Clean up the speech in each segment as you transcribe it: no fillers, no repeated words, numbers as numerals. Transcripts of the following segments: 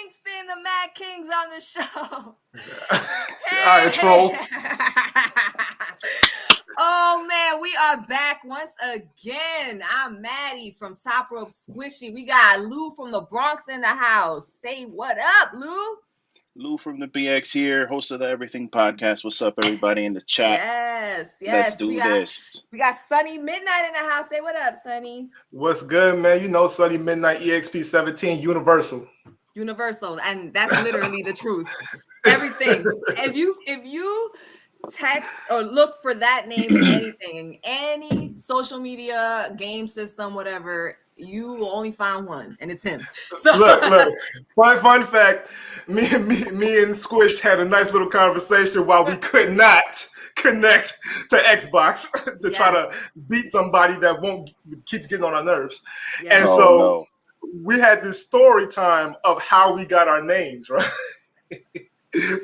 Kingston, the Mad Kings on the show. All right, troll. Oh man, we are back once again. I'm Maddie from Top Rope Squishy. We got Lou from the Bronx in the house. Say what up, Lou? Lou from the BX here, host of the Everything Podcast. What's up, everybody in the chat? Yes. Let's do this. We got Sunny Midnight in the house. Say what up, Sunny? What's good, man? You know, Sunny Midnight EXP 17 Universal, and that's literally the truth. Everything. If you text or look for that name in anything, any social media, game system, whatever, you will only find one, and it's him. So look. Fun fact: me and Squish had a nice little conversation while we could not connect to Xbox to try to beat somebody that won't keep getting on our nerves. Yes. And we had this story time of how we got our names, right?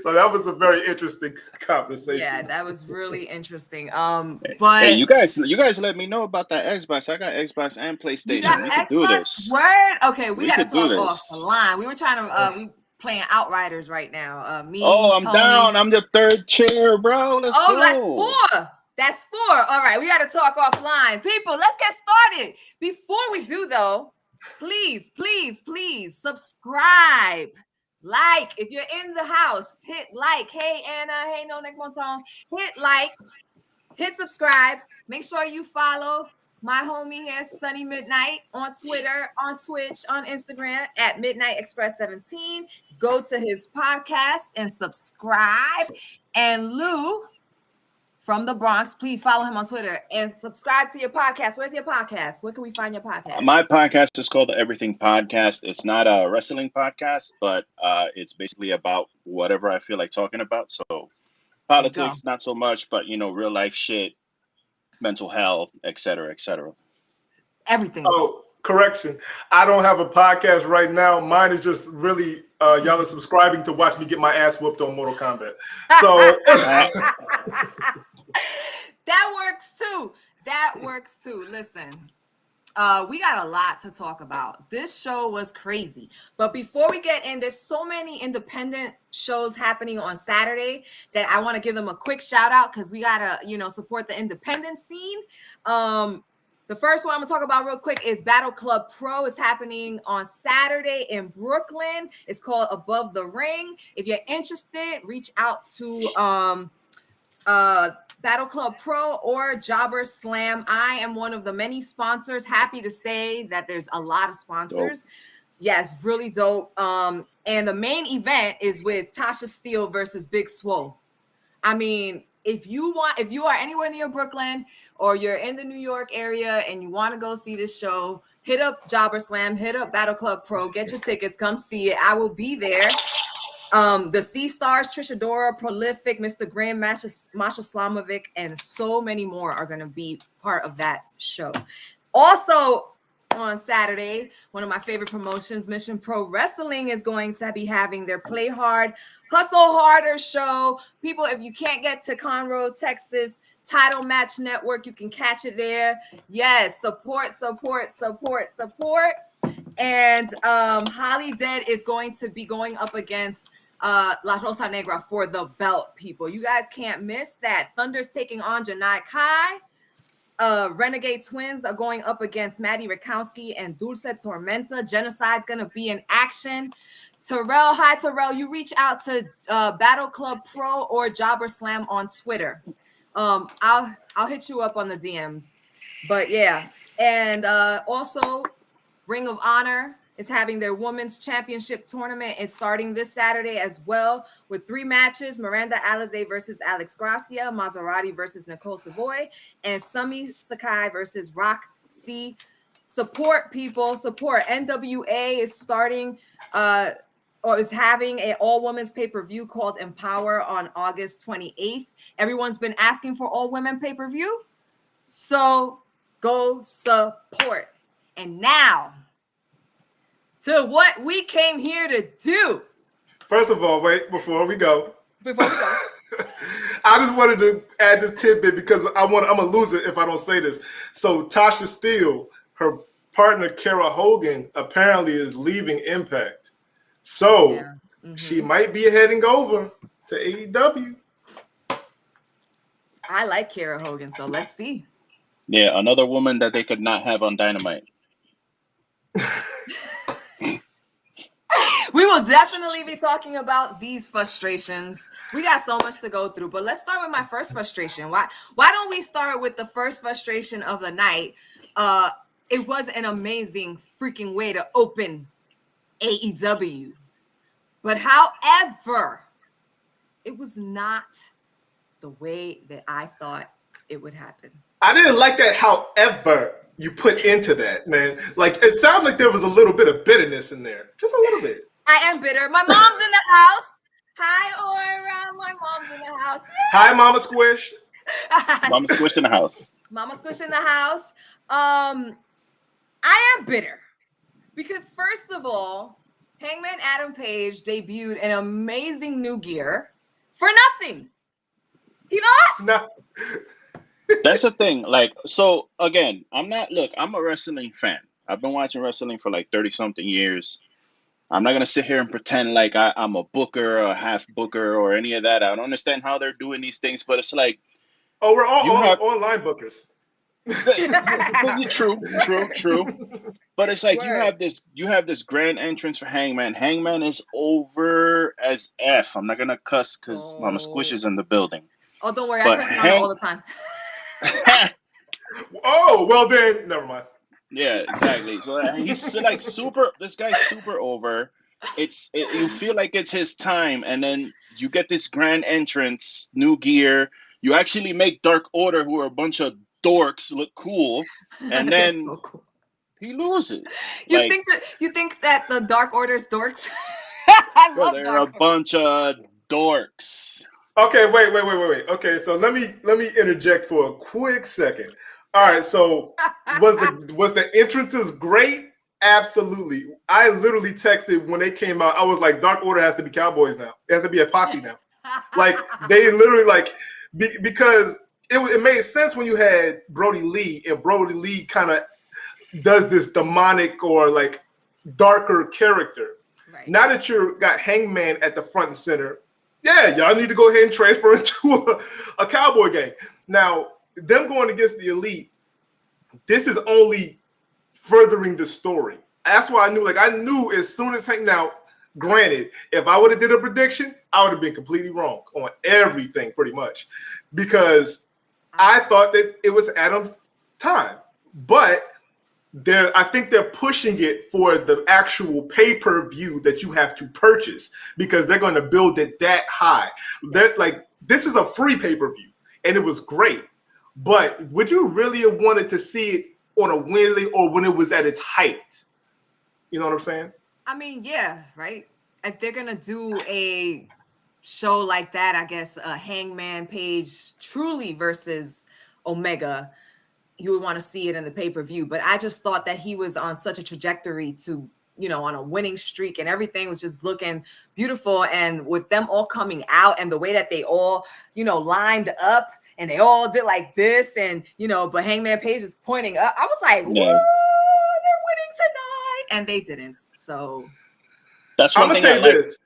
So that was a very interesting conversation. Yeah, that was really interesting. But hey, you guys let me know about that Xbox. I got Xbox and PlayStation. We can do this. Word? Okay, we gotta talk off the line. We were trying to we playing Outriders right now. I'm Tony. Down. I'm the third chair, bro. Let's go. That's four. All right, we gotta talk offline. People, let's get started. Before we do though, please subscribe. Like, if you're in the house, hit like. Hey, Anna. Hey, No Neck Monton. Hit like. Hit subscribe. Make sure you follow my homie here, Sunny Midnight, on Twitter, on Twitch, on Instagram at Midnight Express 17. Go to his podcast and subscribe. And Lou from the Bronx, please follow him on Twitter and subscribe to your podcast. Where's your podcast? Where can we find your podcast? My podcast is called the Everything Podcast. It's not a wrestling podcast, but it's basically about whatever I feel like talking about. So politics, not so much, but real life shit, mental health, etc., etc. Everything. Oh, correction. I don't have a podcast right now. Mine is just really y'all are subscribing to watch me get my ass whooped on Mortal Kombat. So that works too. Listen, we got a lot to talk about. This show was crazy. But before we get in, there's so many independent shows happening on Saturday that I want to give them a quick shout out because we gotta, support the independent scene. The first one I'm gonna talk about real quick is Battle Club Pro. It's happening on Saturday in Brooklyn. It's called Above the Ring. If you're interested, reach out to Battle Club Pro or Jobber Slam. I am one of the many sponsors. Happy to say that there's a lot of sponsors. Dope. Yes, really dope. And the main event is with Tasha Steele versus Big Swole. I mean, if you are anywhere near Brooklyn or you're in the New York area and you want to go see this show, hit up Jobber Slam, hit up Battle Club Pro, get your tickets, come see it. I will be there. The Sea Stars, Trisha Dora, Prolific, Mr. Graham, Masha Slamovic, and so many more are going to be part of that show. Also, on Saturday, one of my favorite promotions, Mission Pro Wrestling, is going to be having their Play Hard, Hustle Harder show. People, if you can't get to Conroe, Texas, Title Match Network, you can catch it there. Yes, support. And Holly Dead is going to be going up against La Rosa Negra for the belt, people. You guys can't miss that. Thunder's taking on Janai Kai. Renegade Twins are going up against Maddie Rakowski and Dulce Tormenta. Genocide's going to be in action. Terrell, hi Terrell. You reach out to Battle Club Pro or Jobber Slam on Twitter. I'll hit you up on the DMs. But yeah, and also Ring of Honor is having their Women's Championship tournament. It's starting this Saturday as well with 3 matches: Miranda Alizé versus Alex Gracia, Maserati versus Nicole Savoy, and Sumi Sakai versus Rock C. Support, people. Support. NWA is starting or is having an all-women's pay-per-view called Empower on August 28th. Everyone's been asking for all-women pay-per-view, so go support. And now, to what we came here to do. First of all, wait, before we go. I just wanted to add this tidbit because I'm going to lose it if I don't say this. So Tasha Steele, her partner Kara Hogan, apparently is leaving Impact. So she might be heading over to AEW. I like Kiera Hogan, so let's see. Yeah, another woman that they could not have on Dynamite. We will definitely be talking about these frustrations. We got so much to go through, but let's start with my first frustration. Why don't we start with the first frustration of the night? It was an amazing freaking way to open AEW. But however, it was not the way that I thought it would happen. I didn't like that however you put into that, man. Like, it sounds like there was a little bit of bitterness in there. Just a little bit. I am bitter. My mom's in the house. Hi, Aura. My mom's in the house. Hi, Mama Squish. Mama Squish in the house. Mama Squish in the house. I am bitter because, first of all, Hangman Adam Page debuted an amazing new gear for nothing. He lost. No. That's the thing. Like, so again, I'm a wrestling fan. I've been watching wrestling for like 30-something years. I'm not going to sit here and pretend like I'm a booker or a half booker or any of that. I don't understand how they're doing these things, but it's like... Oh, we're all online bookers. True. But it's like you have this grand entrance for Hangman. Hangman is over as F. I'm not going to cuss because Mama Squish is in the building. Oh, don't worry. I cuss Mama all the time. Oh, well then, never mind. Yeah, exactly. So he's like super. This guy's super over. You feel like it's his time, and then you get this grand entrance, new gear. You actually make Dark Order, who are a bunch of dorks, look cool, and then so cool. He loses. You think that the Dark Order's dorks? I love they're Dark a bunch of dorks. Okay, wait. Okay, so let me interject for a quick second. All right, so was the entrances great? Absolutely. I literally texted when they came out. I was like, Dark Order has to be Cowboys now. It has to be a posse now. Like, they literally because it made sense when you had Brody Lee, and Brody Lee kind of does this demonic or like darker character. Right. Now that you got Hangman at the front and center, yeah, y'all need to go ahead and transfer into a cowboy gang. Now, them going against the Elite, this is only furthering the story. That's why I knew as soon as now, granted, if I would have did a prediction, I would have been completely wrong on everything pretty much, because I thought that it was Adam's time. But I think they're pushing it for the actual pay-per-view that you have to purchase, because they're going to build it that high. They're like, this is a free pay-per-view, and it was great. But would you really have wanted to see it on a Wednesday or when it was at its height? You know what I'm saying? I mean, yeah, right? If they're going to do a show like that, I guess Hangman Page truly versus Omega, you would want to see it in the pay-per-view. But I just thought that he was on such a trajectory to, on a winning streak, and everything was just looking beautiful. And with them all coming out and the way that they all, lined up and they all did like this, and, but Hangman Page is pointing up. I was like, whoa, they're winning tonight. And they didn't. So that's one thing I like. This.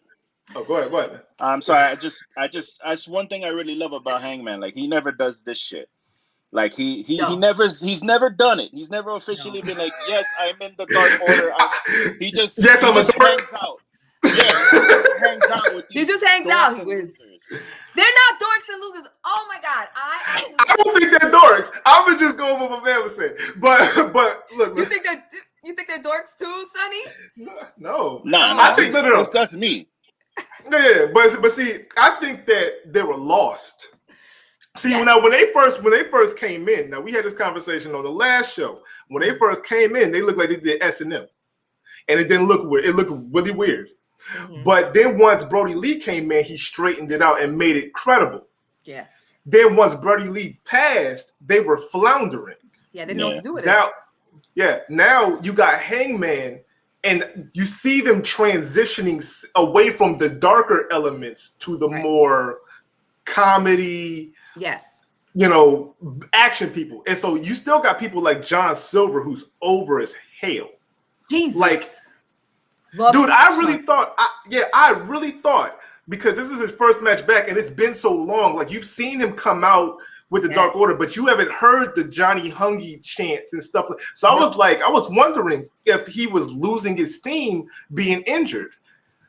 Oh, go ahead. I'm sorry. That's one thing I really love about Hangman. Like, he never does this shit. Like he's never done it. He's never officially been like, yes, I'm in the Dark Order. I'm a dork. Hangs out. Yes, he just hangs out with these. He just hangs out. They're not dorks and losers. Oh my God, I don't think they're dorks. I would just go with what my man was saying. But look, you think they're dorks too, Sonny? No. I think that's me. Yeah, but see, I think that they were lost. See, now when they first came in, now we had this conversation on the last show. When they first came in, they looked like they did S&M, and it didn't look weird. It looked really weird. Mm-hmm. But then once Brody Lee came in, he straightened it out and made it credible. Yes. Then once Brody Lee passed, they were floundering. Yeah, they didn't know what to do with it. Now you got Hangman, and you see them transitioning away from the darker elements to the more comedy. Yes. Action people. And so you still got people like John Silver, who's over as hell. Jesus. Like, Dude, I really thought, because this is his first match back, and it's been so long. Like, you've seen him come out with the Dark Order, but you haven't heard the Johnny Hungy chants and stuff. So I was wondering if he was losing his steam being injured.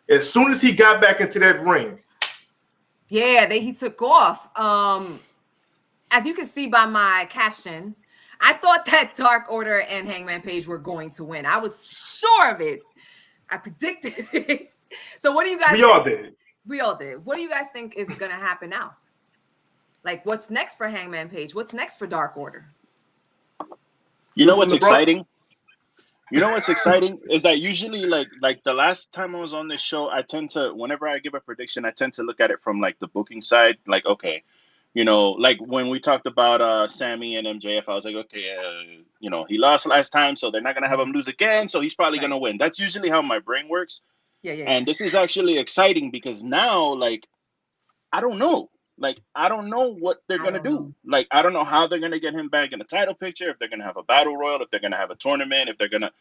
As soon as he got back into that ring. Yeah, he took off. As you can see by my caption, I thought that Dark Order and Hangman Page were going to win. I was sure of it. I predicted it. So what do you guys think? We all did. What do you guys think is going to happen now? Like, what's next for Hangman Page? What's next for Dark Order? You know what's exciting? You know what's exciting is that usually, like the last time I was on this show, I tend to, whenever I give a prediction, I tend to look at it from like the booking side. Like, okay, you know, like when we talked about Sammy and MJF, I was like, okay, you know, he lost last time, so they're not gonna have him lose again, so he's probably gonna win. That's usually how my brain works. Yeah. And this is actually exciting because now, like, I don't know. Like, I don't know what they're going to do. Like, I don't know how they're going to get him back in the title picture, if they're going to have a battle royal, if they're going to have a tournament, if they're going to...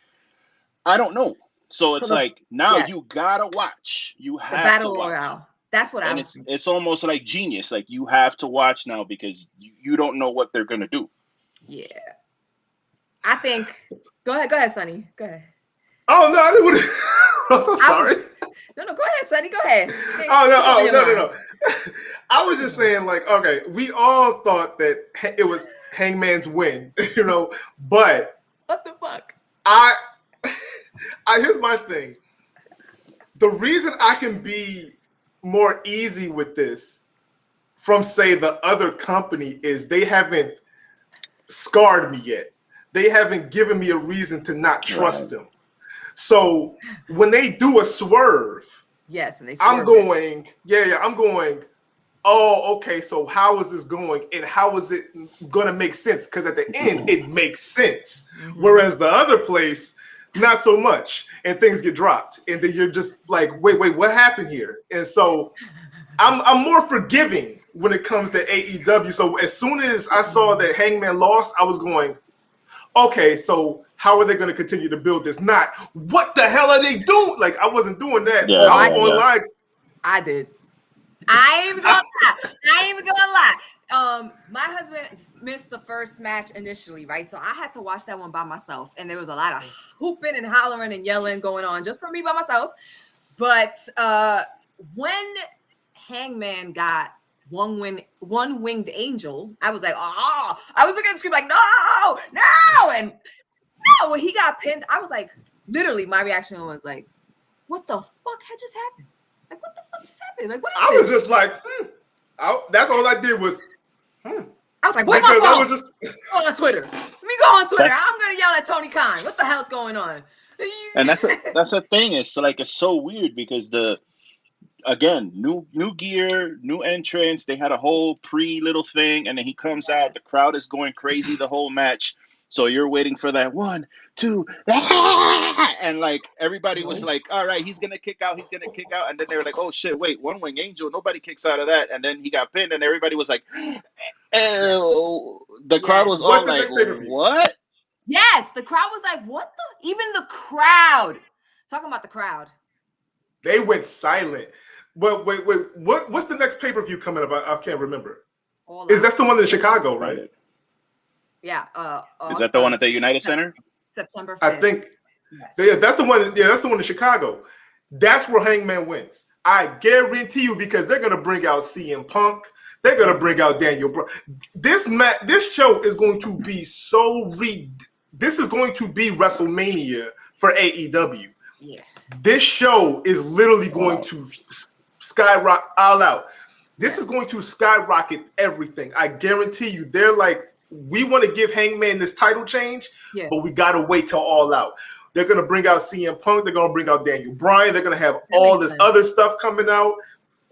I don't know. So it's like, now you got to watch. You have to watch. The battle royale. That's what I was thinking. It's almost like genius. Like, you have to watch now because you don't know what they're going to do. Yeah. I think... Go ahead, Sonny. Go ahead. Oh, no, I didn't want to... I'm sorry. No, go ahead, Sonny. Go ahead. No. I was just saying, like, okay, we all thought that it was Hangman's win, you know, but what the fuck? I here's my thing. The reason I can be more easy with this from, say, the other company is they haven't scarred me yet. They haven't given me a reason to not trust them. So when they do a swerve, and they I'm going, I'm going, oh, okay, so how is this going and how is it going to make sense? Because at the end, it makes sense. Mm-hmm. Whereas the other place, not so much, and things get dropped. And then you're just like, wait, what happened here? And so I'm more forgiving when it comes to AEW. So as soon as I saw that Hangman lost, I was going, okay, so how are they going to continue to build this? Not, what the hell are they doing? Like, I wasn't doing that. Yeah, I was online. I did. I ain't even gonna lie. My husband missed the first match initially, right? So I had to watch that one by myself. And there was a lot of hooping and hollering and yelling going on just for me by myself. But when Hangman got one-winged angel, I was like, oh, I was looking at the screen like, no, and no, when he got pinned, I was like, literally, my reaction was like, what the fuck had just happened? Like, what the fuck just happened? Like, what is this? I was just like, that's all I did was, I was like, where's my phone? Go on Twitter. Let me go on Twitter. I'm gonna yell at Tony Khan. What the hell's going on? And that's a thing. It's like, it's so weird because again, new gear, new entrance. They had a whole little thing, and then he comes out. The crowd is going crazy the whole match. So you're waiting for that 1, 2, and like everybody was like, all right, he's gonna kick out, and then they were like, oh shit, wait, one-wing angel, nobody kicks out of that, and then he got pinned, and everybody was like, oh, the crowd was all like, what? Yes, the crowd was like, what the? Even the crowd. Talking about the crowd. They went silent. But wait, what's the next pay-per-view coming up? I can't remember. That's the one in Chicago, right? Yeah. Is that the one at the United Center? September 5th. I think. Yes. That's the one. Yeah, that's the one in Chicago. That's where Hangman wins. I guarantee you, because they're gonna bring out CM Punk. They're gonna bring out Daniel Bryan. This show is going to be This is going to be WrestleMania for AEW. Yeah. This show is literally going to skyrocket all out. This is going to skyrocket everything. I guarantee you. They're like, we want to give Hangman this title change, but we got to wait till All Out. They're going to bring out CM Punk. They're going to bring out Daniel Bryan. They're going to have all this other stuff coming out.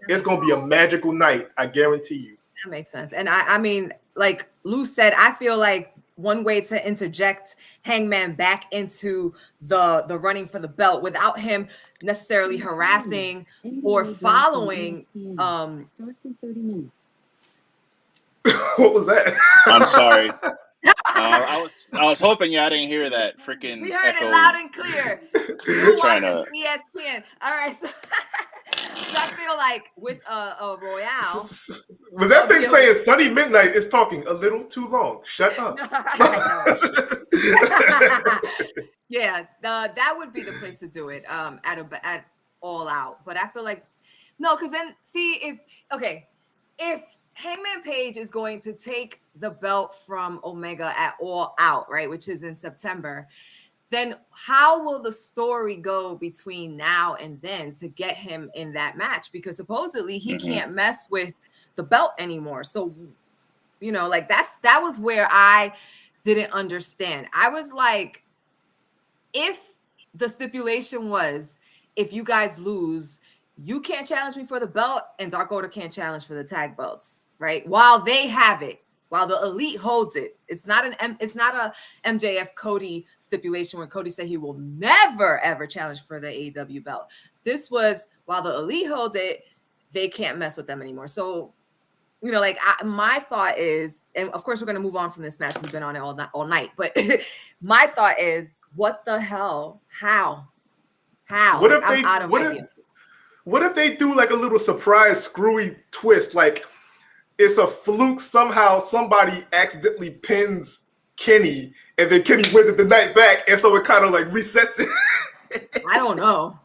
It's going to be a magical night. I guarantee you. That makes sense. And I mean, like Lou said, I feel like one way to interject Hangman back into the running for the belt without him necessarily harassing or following. Starts in 30 minutes. What was that? I'm sorry. I was hoping y'all didn't hear that We freaking heard it echo. loud and clear. Who Trying watches to. ESPN? All right, so, so I feel like with a Royale, Was that thing saying Sunny Midnight is talking a little too long? Shut up. I know. Yeah, that would be the place to do it. At All Out, but I feel like no, because then see if Hangman Page is going to take the belt from Omega at All Out, right, which is in September, then how will the story go between now and then to get him in that match? Because supposedly he can't mess with the belt anymore. So, like that was where I didn't understand. I was like, if the stipulation was, if you guys lose, you can't challenge me for the belt, and Dark Order can't challenge for the tag belts, right? While they have it, while the Elite holds it. It's not a MJF Cody stipulation where Cody said he will never ever challenge for the AEW belt. This was, while the Elite holds it, they can't mess with them anymore. So, my thought is, and of course we're going to move on from this match. We've been on it all night, but my thought is, what the hell? How? What if they do like a little surprise screwy twist? Like it's a fluke, somehow somebody accidentally pins Kenny and then Kenny wins it the night back, and so it kind of like resets it. I don't know.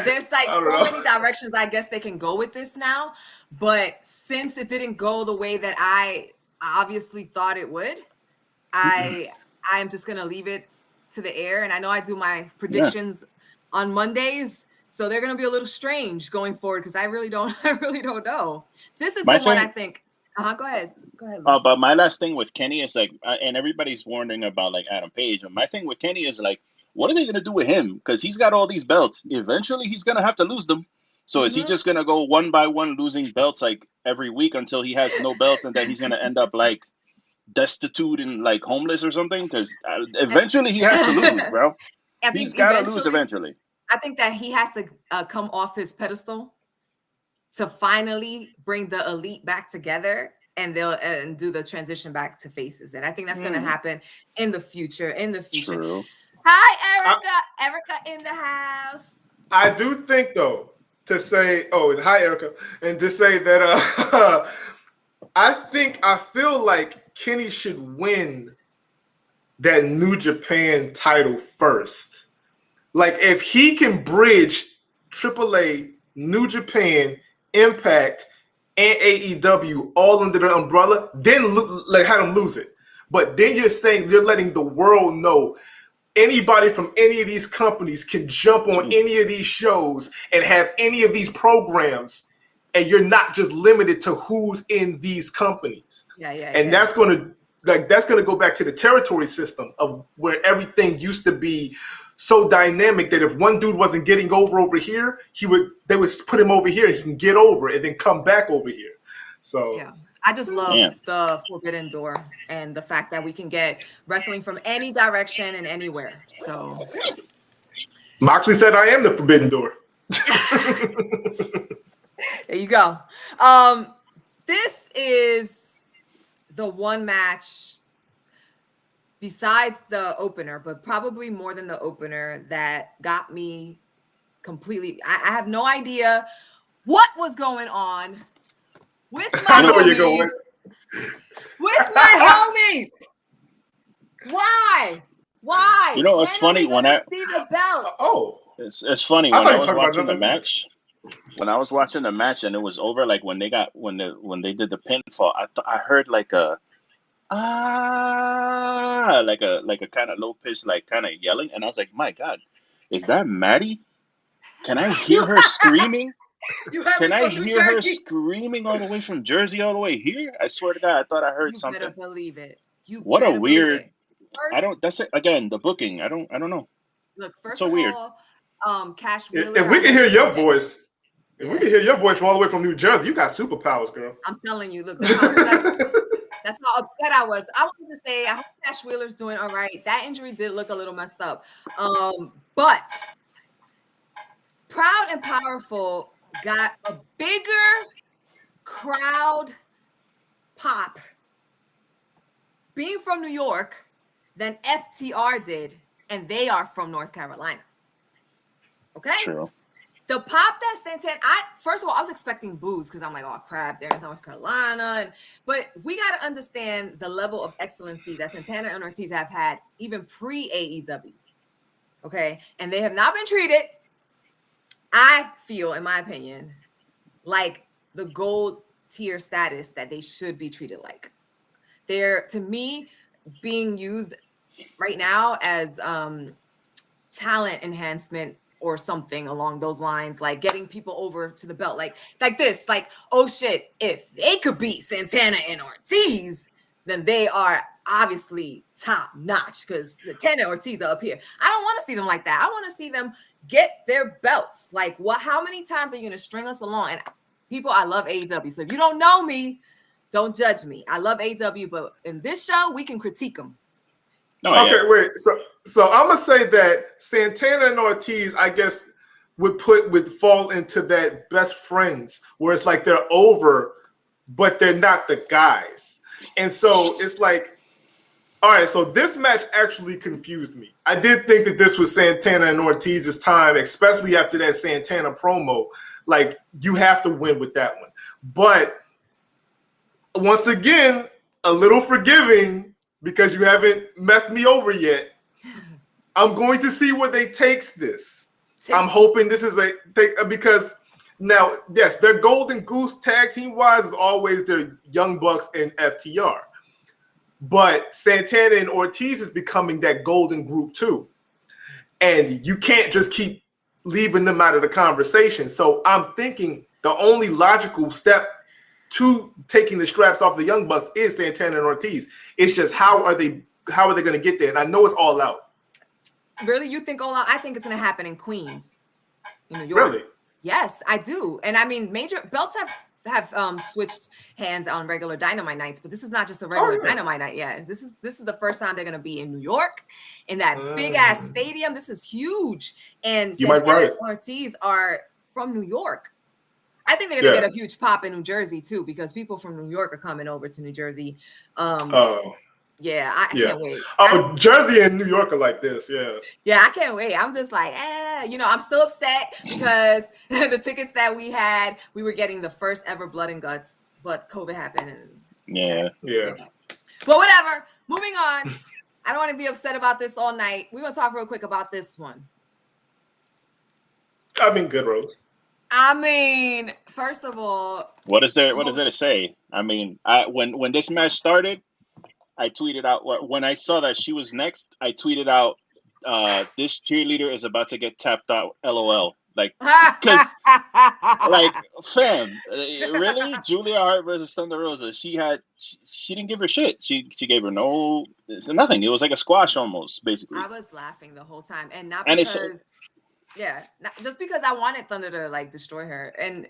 There's like many directions I guess they can go with this now, but since it didn't go the way that I obviously thought it would, I'm just gonna leave it to the air. And I know I do my predictions on Mondays, so they're gonna be a little strange going forward because I really don't know. This is the one I think. Go ahead. But my last thing with Kenny is like, and everybody's wondering about like Adam Page, but my thing with Kenny is like, what are they gonna do with him? Because he's got all these belts. Eventually, he's gonna have to lose them. So is he just gonna go one by one losing belts like every week until he has no belts, and then he's gonna end up like destitute and like homeless or something? Because eventually he has to lose, bro. He's got to lose eventually. I think that he has to come off his pedestal to finally bring the Elite back together, and they'll do the transition back to faces. And I think that's going to happen in the future. True. Hi, Erica in the house. I do think though, to say, and hi Erica, and to say that I feel like Kenny should win that New Japan title first. Like if he can bridge AAA, New Japan, Impact, and AEW all under the umbrella, then like have him lose it. But then you're letting the world know anybody from any of these companies can jump on any of these shows and have any of these programs, and you're not just limited to who's in these companies. That's going to go back to the territory system of where everything used to be so dynamic that if one dude wasn't getting over here, they would put him over here and he can get over and then come back over here. So I just love the Forbidden Door and the fact that we can get wrestling from any direction and anywhere. So Moxley said, "I am the Forbidden Door." There you go. This is the one match besides the opener, but probably more than the opener, that got me completely. I have no idea what was going on with my homies. With my homies. Why? You know, it's funny when I see the belt. It's funny when I was watching the match. When I was watching the match and it was over, like when they did the pinfall, I heard like a like a kind of low pitch, like kind of yelling, and I was like, my God, is that Maddie? Can I hear her screaming? Can I hear her screaming all the way from Jersey all the way here? I swear to God, I thought I heard something. You better believe it. What a weird. That's it again. The booking. I don't know. Look, first so of weird. all, Cash Wheeler. If we can hear your voice, if we can hear your voice from all the way from New Jersey, you got superpowers, girl. I'm telling you. Look, that's how upset I was. I wanted to say, I hope Cash Wheeler's doing all right. That injury did look a little messed up. But Proud and Powerful got a bigger crowd pop being from New York than FTR did, and they are from North Carolina. Okay? True. The pop that Santana, first of all, I was expecting boos because I'm like, oh crap, they're in North Carolina. But we got to understand the level of excellency that Santana and Ortiz have had even pre-AEW. Okay? And they have not been treated, I feel, in my opinion, like the gold tier status that they should be treated like. They're, to me, being used right now as talent enhancement or something along those lines, like getting people over to the belt, like this, like, oh shit, if they could beat Santana and Ortiz, then they are obviously top notch because Santana and Ortiz are up here. I don't want to see them like that. I want to see them get their belts. Like, what? How many times are you going to string us along? And people, I love AEW, so if you don't know me, don't judge me. I love AEW, but in this show, we can critique them. Oh, okay, yeah. Wait. So I'm gonna say that Santana and Ortiz, I guess, would fall into that best friends, where it's like they're over, but they're not the guys. And so it's like, all right. So this match actually confused me. I did think that this was Santana and Ortiz's time, especially after that Santana promo. Like, you have to win with that one. But once again, a little forgiving, because you haven't messed me over yet. I'm going to see where they takes this. I'm hoping this is because now, yes, their golden goose tag team wise is always their Young Bucks and FTR. But Santana and Ortiz is becoming that golden group too. And you can't just keep leaving them out of the conversation. So I'm thinking the only logical step to taking the straps off the Young Bucks is Santana and Ortiz. It's just how are they going to get there? And I know it's All Out. Really? You think All Out? I think it's going to happen in Queens, in New York. Really? Yes, I do. And I mean, major belts have switched hands on regular Dynamite nights, but this is not just a regular Dynamite night. Yeah, this is the first time they're going to be in New York, in that big ass stadium. This is huge. And Santana and Ortiz are from New York. I think they're going to get a huge pop in New Jersey, too, because people from New York are coming over to New Jersey. Yeah, I can't wait. Oh, Jersey and New York are like this, yeah. Yeah, I can't wait. I'm just like, I'm still upset because the tickets that we had, we were getting the first ever Blood and Guts, but COVID happened. And yeah. But whatever. Moving on. I don't want to be upset about this all night. We're going to talk real quick about this one. I mean, good, Rose. I mean, first of all, what is there to say? I mean, when this match started, I tweeted out when I saw that she was next. I tweeted out, "This cheerleader is about to get tapped out." LOL. Like, because, like, fam, really, Julia Hart versus Thunder Rosa. She didn't give her shit. She gave her nothing. It was like a squash almost, basically. I was laughing the whole time, and not because. Just because I wanted Thunder to like destroy her, and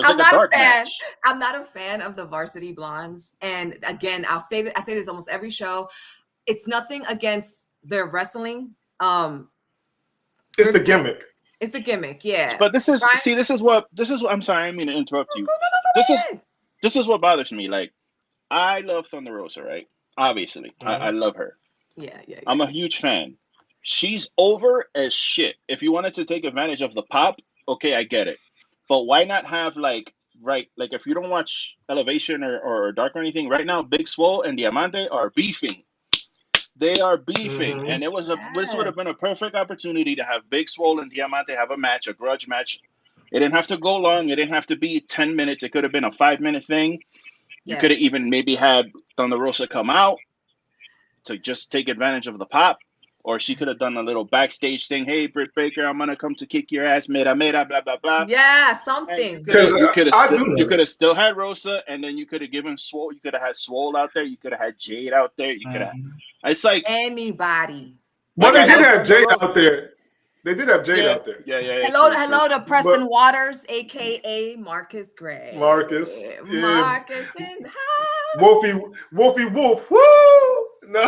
I'm not a fan. Match. I'm not a fan of the Varsity Blondes. And again, I say this almost every show. It's nothing against their wrestling. It's the gimmick. It's the gimmick, yeah. But this is what I'm sorry, I mean to interrupt you. This is what bothers me. Like, I love Thunder Rosa, right? Obviously, I love her. Yeah. I'm a huge fan. She's over as shit. If you wanted to take advantage of the pop, okay, I get it. But why not have like if you don't watch Elevation or Dark or anything, right now Big Swole and Diamante are beefing. They are beefing, and this would have been a perfect opportunity to have Big Swole and Diamante have a grudge match. It didn't have to go long. It didn't have to be 10 minutes. It could have been a 5-minute thing. You could have even maybe had Thunder Rosa come out to just take advantage of the pop. Or she could have done a little backstage thing. Hey, Britt Baker, I'm gonna come to kick your ass. Mera, blah blah blah. Yeah, something. You could have still had Rosa, and then you could have given Swole. You could have had Swole out there. You could have had Jade out there. You could have. It's like anybody. But they did have Jade out there. They did have Jade out there. Yeah. Hello to Preston Waters, aka Marcus Gray. Marcus in the house. Wolfie Wolf. Woo! No,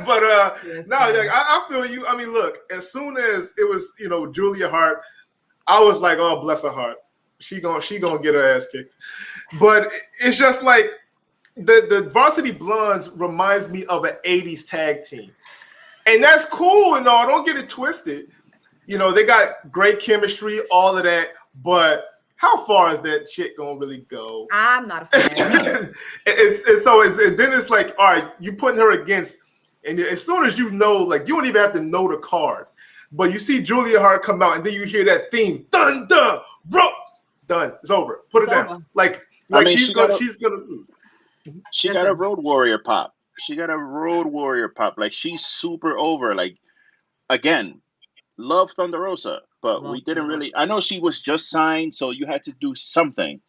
but I feel you. I mean, look, as soon as it was, Julia Hart, I was like, oh, bless her heart. She gonna get her ass kicked. But it's just like, the Varsity Blondes reminds me of an 80s tag team. And that's cool and all. Don't get it twisted. You know, they got great chemistry, all of that. But how far is that shit going to really go? I'm not a fan. Then it's like, all right, you putting her against, and as soon as you know, like, you don't even have to know the card. But you see Julia Hart come out, and then you hear that theme, dun, dun, rope, done. It's over. Put it down. Like I mean, she's gonna. She got a Road Warrior pop. She got a Road Warrior pop. Like, she's super over. Like, again, love Thunder Rosa, but we didn't really. I know she was just signed, so you had to do something.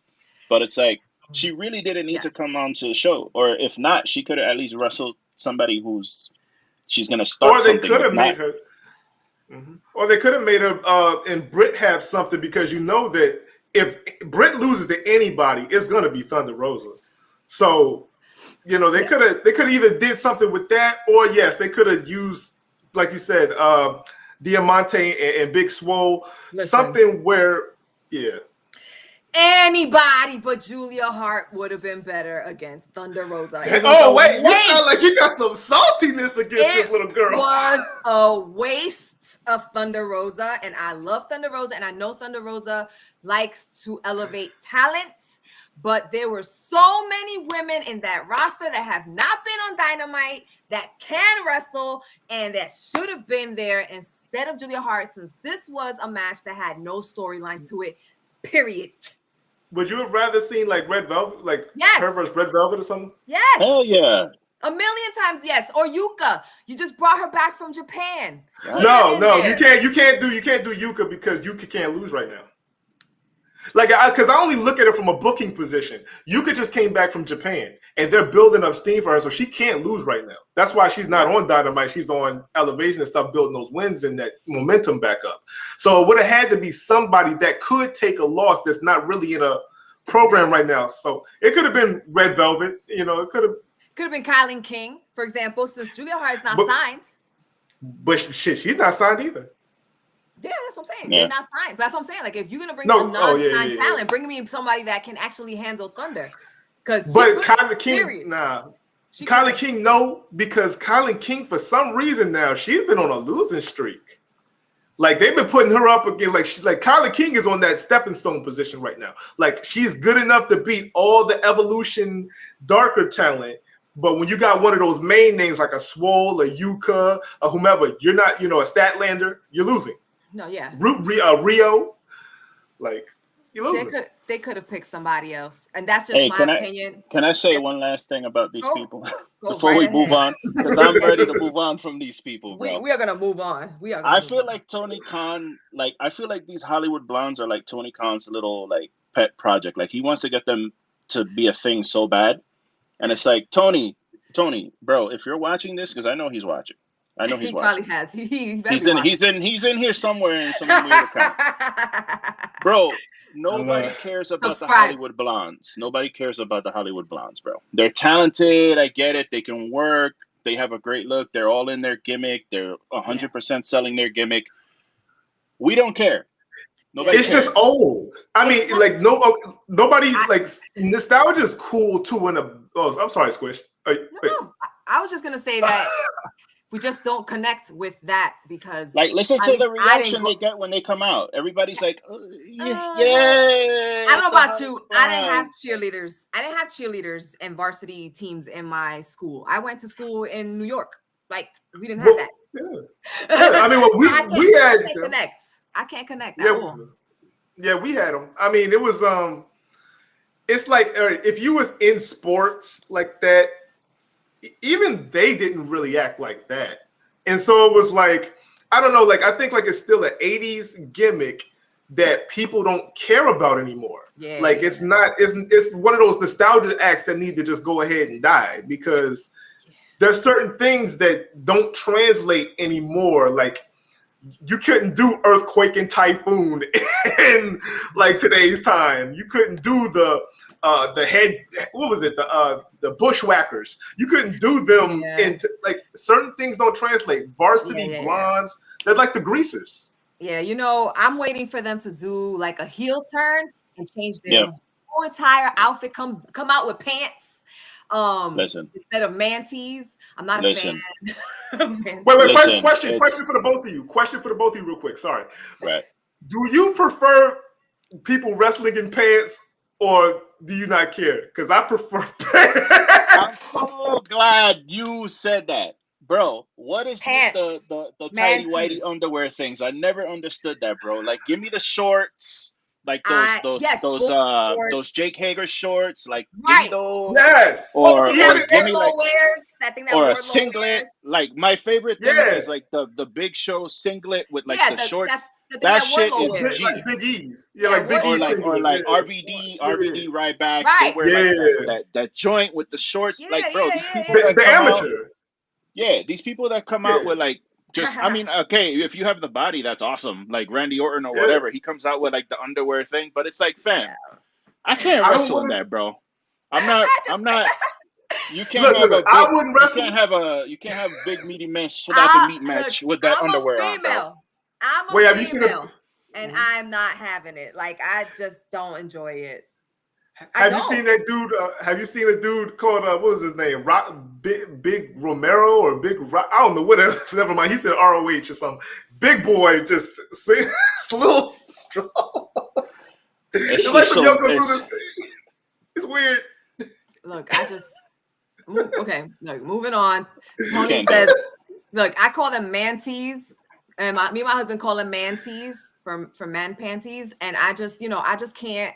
But it's like, she really didn't need to come on to the show. Or if not, she could have at least wrestled somebody she's going to start something. Or they could have made her. Mm-hmm. Or they could have made her and Britt have something, because you know that if Britt loses to anybody, it's going to be Thunder Rosa. So, you know, they could have either did something with that, or yes, they could have used, like you said, Diamante and Big Swole, something where, anybody but Julia Hart would have been better against Thunder Rosa. Oh, wait, you sound like you got some saltiness against this little girl. It was a waste of Thunder Rosa, and I love Thunder Rosa, and I know Thunder Rosa likes to elevate talent, but there were so many women in that roster that have not been on Dynamite that can wrestle and that should have been there instead of Julia Hart, since this was a match that had no storyline to it, period. Would you have rather seen like Red Velvet, like her versus Red Velvet or something? Yes. Hell yeah. A million times yes. Or Yuka. You just brought her back from Japan. No, you can't do Yuka, because Yuka can't lose right now. Like, because I only look at it from a booking position. Yuka just came back from Japan, and they're building up steam for her, so she can't lose right now. That's why she's not on Dynamite. She's on Elevation and stuff, building those wins and that momentum back up. So it would have had to be somebody that could take a loss that's not really in a program right now. So it could have been Red Velvet. You know, it could have been Kylie King, for example, since Julia Hart is not signed. But shit, she's not signed either. Yeah, that's what I'm saying. Yeah. They're not signed. That's what I'm saying. Like, if you're gonna bring a non-signed talent, bring me somebody that can actually handle Thunder. But Kylie King, Kylie King, no, because Kylie King, for some reason now, she's been on a losing streak. Like, they've been putting her up again. Like Kylie King is on that stepping stone position right now. Like, she's good enough to beat all the Evolution darker talent. But when you got one of those main names like a Swole, a Yuka, or whomever, you're not, a Statlander, you're losing. No, yeah. Rio, like, you losing. They could have picked somebody else, and that's just my opinion. Can I say one last thing about these people before we move on? Because I'm ready to move on from these people, bro. We are gonna move on. I feel like Tony Khan, I feel like these Hollywood blondes are like Tony Khan's little pet project. Like, he wants to get them to be a thing so bad, and it's like, Tony, bro, if you're watching this, because I know he's watching. I know he's watching. Probably has. He's in here somewhere in some weird account. Bro, nobody cares about the Hollywood blondes. Nobody cares about the Hollywood blondes, bro. They're talented. I get it. They can work. They have a great look. They're all in their gimmick. They're 100% selling their gimmick. We don't care. Nobody it's cares. Just old. I mean, nobody nostalgia is cool too. I'm sorry, Squish. No, I was just gonna say that. We just don't connect with that because listen to the reaction they get when they come out. Everybody's like, yeah. I don't know about you. I didn't have cheerleaders. I didn't have cheerleaders and varsity teams in my school. I went to school in New York. Like, we didn't have that. Yeah. I mean, we had. I can't connect. I can't connect. Yeah, we had them. I mean, it was it's like if you was in sports like that. Even they didn't really act like that. And so it was like, I don't know, I think it's still an 80s gimmick that people don't care about anymore. Yeah. It's one of those nostalgia acts that need to just go ahead and die, because there's certain things that don't translate anymore. Like, you couldn't do Earthquake and Typhoon in today's time. You couldn't do the Bushwhackers. You couldn't do them into certain things don't translate. Varsity blondes, they're like the greasers. Yeah, I'm waiting for them to do a heel turn and change their whole entire outfit. Come out with pants. Listen. Instead of mantis. I'm not a fan of mantis. Wait, Listen, question for the both of you. Question for the both of you real quick. Sorry. Right. Do you prefer people wrestling in pants or do you not care? Because I prefer pants. I'm so glad you said that. Bro, what is Pants. with the tighty whitey underwear things? I never understood that, bro. Like, give me the shorts, like those Jake Hager shorts. Like, give me those. Yes. Or give me Wardlow wears. That thing that or a Wardlow singlet. wears. Like, my favorite thing is like the Big Show singlet with like the shorts. That's the thing that shit Wardlow is wears. G. Like Big E's. Yeah, like Big or E's like singlet. or like Yeah. RVD right back. Right. They wear like that joint with the shorts. Yeah, like, bro, these people The that come amateur. out. Yeah, these people that come out with like just I mean, okay, if you have the body, that's awesome. Like Randy Orton or whatever, he comes out with like the underwear thing, but it's like, fam, I can't wrestle in that, bro. I'm not. You can't have a big. I wouldn't wrestle. You can't have big meaty men slapping meat match with that underwear on, bro. I'm a Wait, have female, you seen it? And I'm not having it. Like, I just don't enjoy it. Have you seen that dude? Have you seen a dude called what was his name? Big Romero or Big? I don't know. Whatever. Never mind. He said ROH or something. Big boy, just little strong. It's like some it's weird. Look, I just okay. Look, moving on. Tony says, "Look, I call them manties, and me and my husband call them manties for man panties, and I just can't."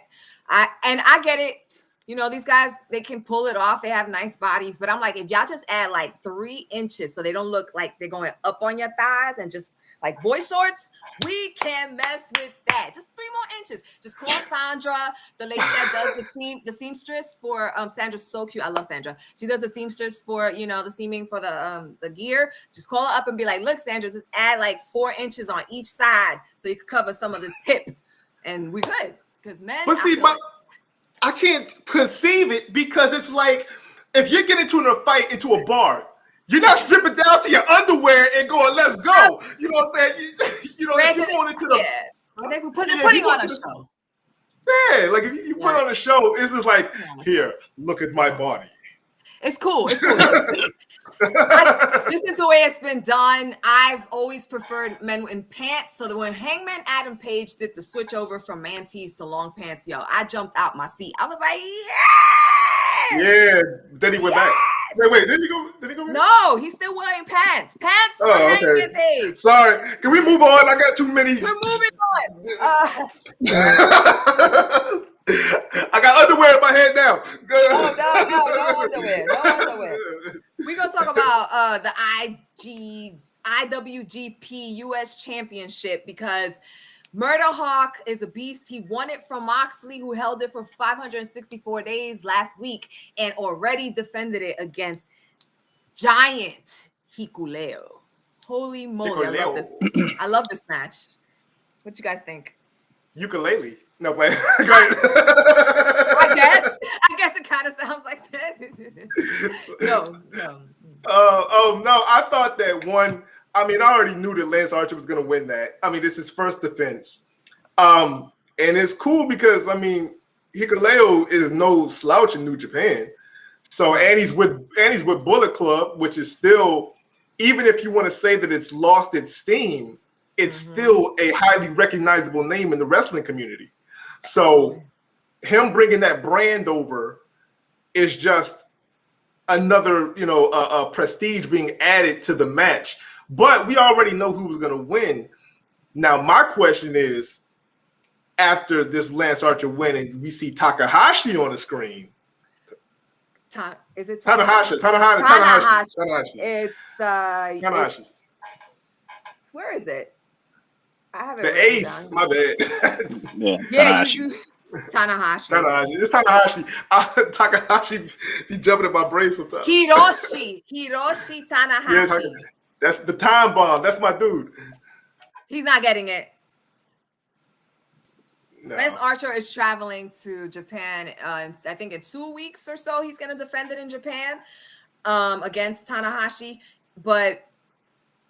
I get it. You know, these guys, they can pull it off. They have nice bodies. But I'm like, if y'all just add like 3 inches so they don't look like they're going up on your thighs and just like boy shorts, we can mess with that. Just 3 more inches. Just call Sandra, the lady that does the seamstress for Sandra's so cute. I love Sandra. She does the seamstress for, the seaming for the gear. Just call her up and be like, look, Sandra, just add like 4 inches on each side so you can cover some of this hip. And we good. Because men, but see, I can't conceive it because it's like if you're getting into a fight into a bar, you're not stripping down to your underwear and going, "Let's go." You know what I'm saying? If you're going into the they're putting on a show. Yeah, like if you put on a show, it's just like, here, look at my body. It's cool. It's cool. This is the way it's been done. I've always preferred men in pants. So that when Hangman Adam Page did the switch over from mantees to long pants, I jumped out my seat. I was like, yes! Yeah. Then he went back. Wait, did he go back? No, he's still wearing pants. Pants for Hangman Page. Sorry. Can we move on? I got too many. We're moving on. I got underwear in my head now. No underwear. We're going to talk about the IWGP US Championship because Murder Hawk is a beast. He won it from Moxley, who held it for 564 days last week and already defended it against Giant Hikuleo. Holy moly, I love this match. What you guys think? Ukulele. No, play. I guess it kind of sounds like that. No. No, I thought that one. I mean, I already knew that Lance Archer was going to win that. I mean, this is his first defense. And it's cool because, I mean, Hikuleo is no slouch in New Japan. So, and he's with Bullet Club, which is still, even if you want to say that it's lost its steam, it's still a highly recognizable name in the wrestling community. So, him bringing that brand over is just another, prestige being added to the match. But we already know who was going to win. Now, my question is, after this Lance Archer win and we see Takahashi on the screen. Is it Tanahashi? It's Tanahashi. Where is it? I have it. The ace. Down. My bad. Tanahashi. Tanahashi. It's Tanahashi. Takahashi be jumping in my brain sometimes. Hiroshi Tanahashi. Yeah, that's the time bomb. That's my dude. He's not getting it. No. Lance Archer is traveling to Japan. I think in 2 weeks or so, he's going to defend it in Japan against Tanahashi. But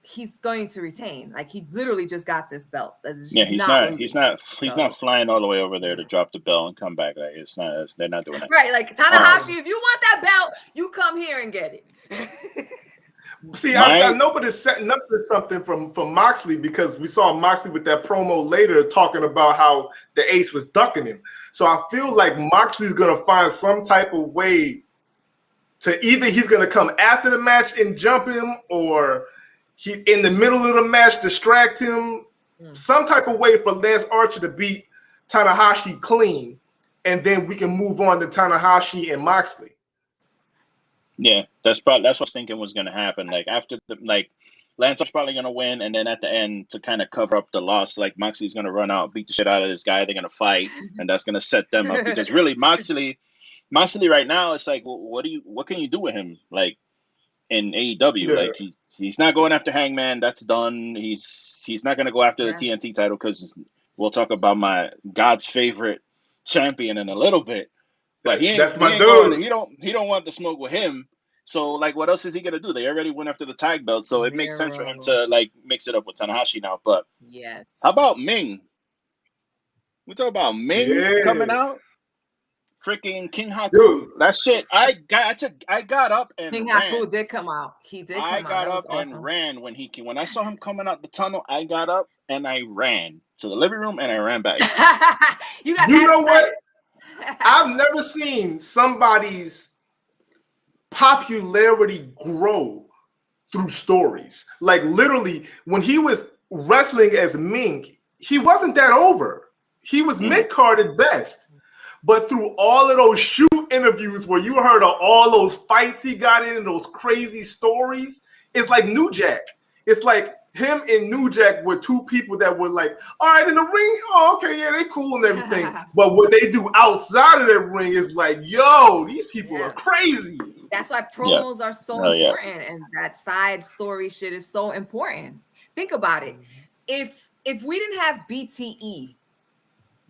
he's going to retain. Like, he literally just got this belt. Yeah, he's not flying all the way over there to drop the belt and come back. Like, they're not doing that. Right, like Takahashi, if you want that belt, you come here and get it. See, I know, but it's setting up to something from Moxley, because we saw Moxley with that promo later talking about how the Ace was ducking him. So I feel like Moxley's gonna find some type of way to either he's gonna come after the match and jump him, or he in the middle of the match distract him. Some type of way for Lance Archer to beat Tanahashi clean, and then we can move on to Tanahashi and Moxley. Yeah, that's what I was thinking was going to happen. Like, after Lance Archer's probably going to win, and then at the end, to kind of cover up the loss, like, Moxley's going to run out, beat the shit out of this guy. They're going to fight, and that's going to set them up, because really Moxley right now, it's like, well, what can you do with him? Like, in AEW, like, he's not going after Hangman. That's done. He's not going to go after the TNT title, because we'll talk about God's favorite champion in a little bit. But he don't want the smoke with him. So, like, what else is he gonna do? They already went after the tag belt, so it makes sense for him to, like, mix it up with Tanahashi now. But how about Ming? We talk about Ming coming out. Freaking King Haku. Dude. That shit. I got up and King ran. Haku did come out. He did come out. I got up and ran when I saw him coming out the tunnel. I got up and I ran to the living room and I ran back. You know what? I've never seen somebody's popularity grow through stories. Like, literally, when he was wrestling as Ming, he wasn't that over. He was mid-card at best. But through all of those shoot interviews where you heard of all those fights he got in and those crazy stories, it's like New Jack. It's like him and New Jack were two people that were like, all right, in the ring, oh, okay, yeah, they cool and everything. But what they do outside of that ring is like, yo, these people are crazy. That's why promos are so important, and that side story shit is so important. Think about it. If we didn't have BTE,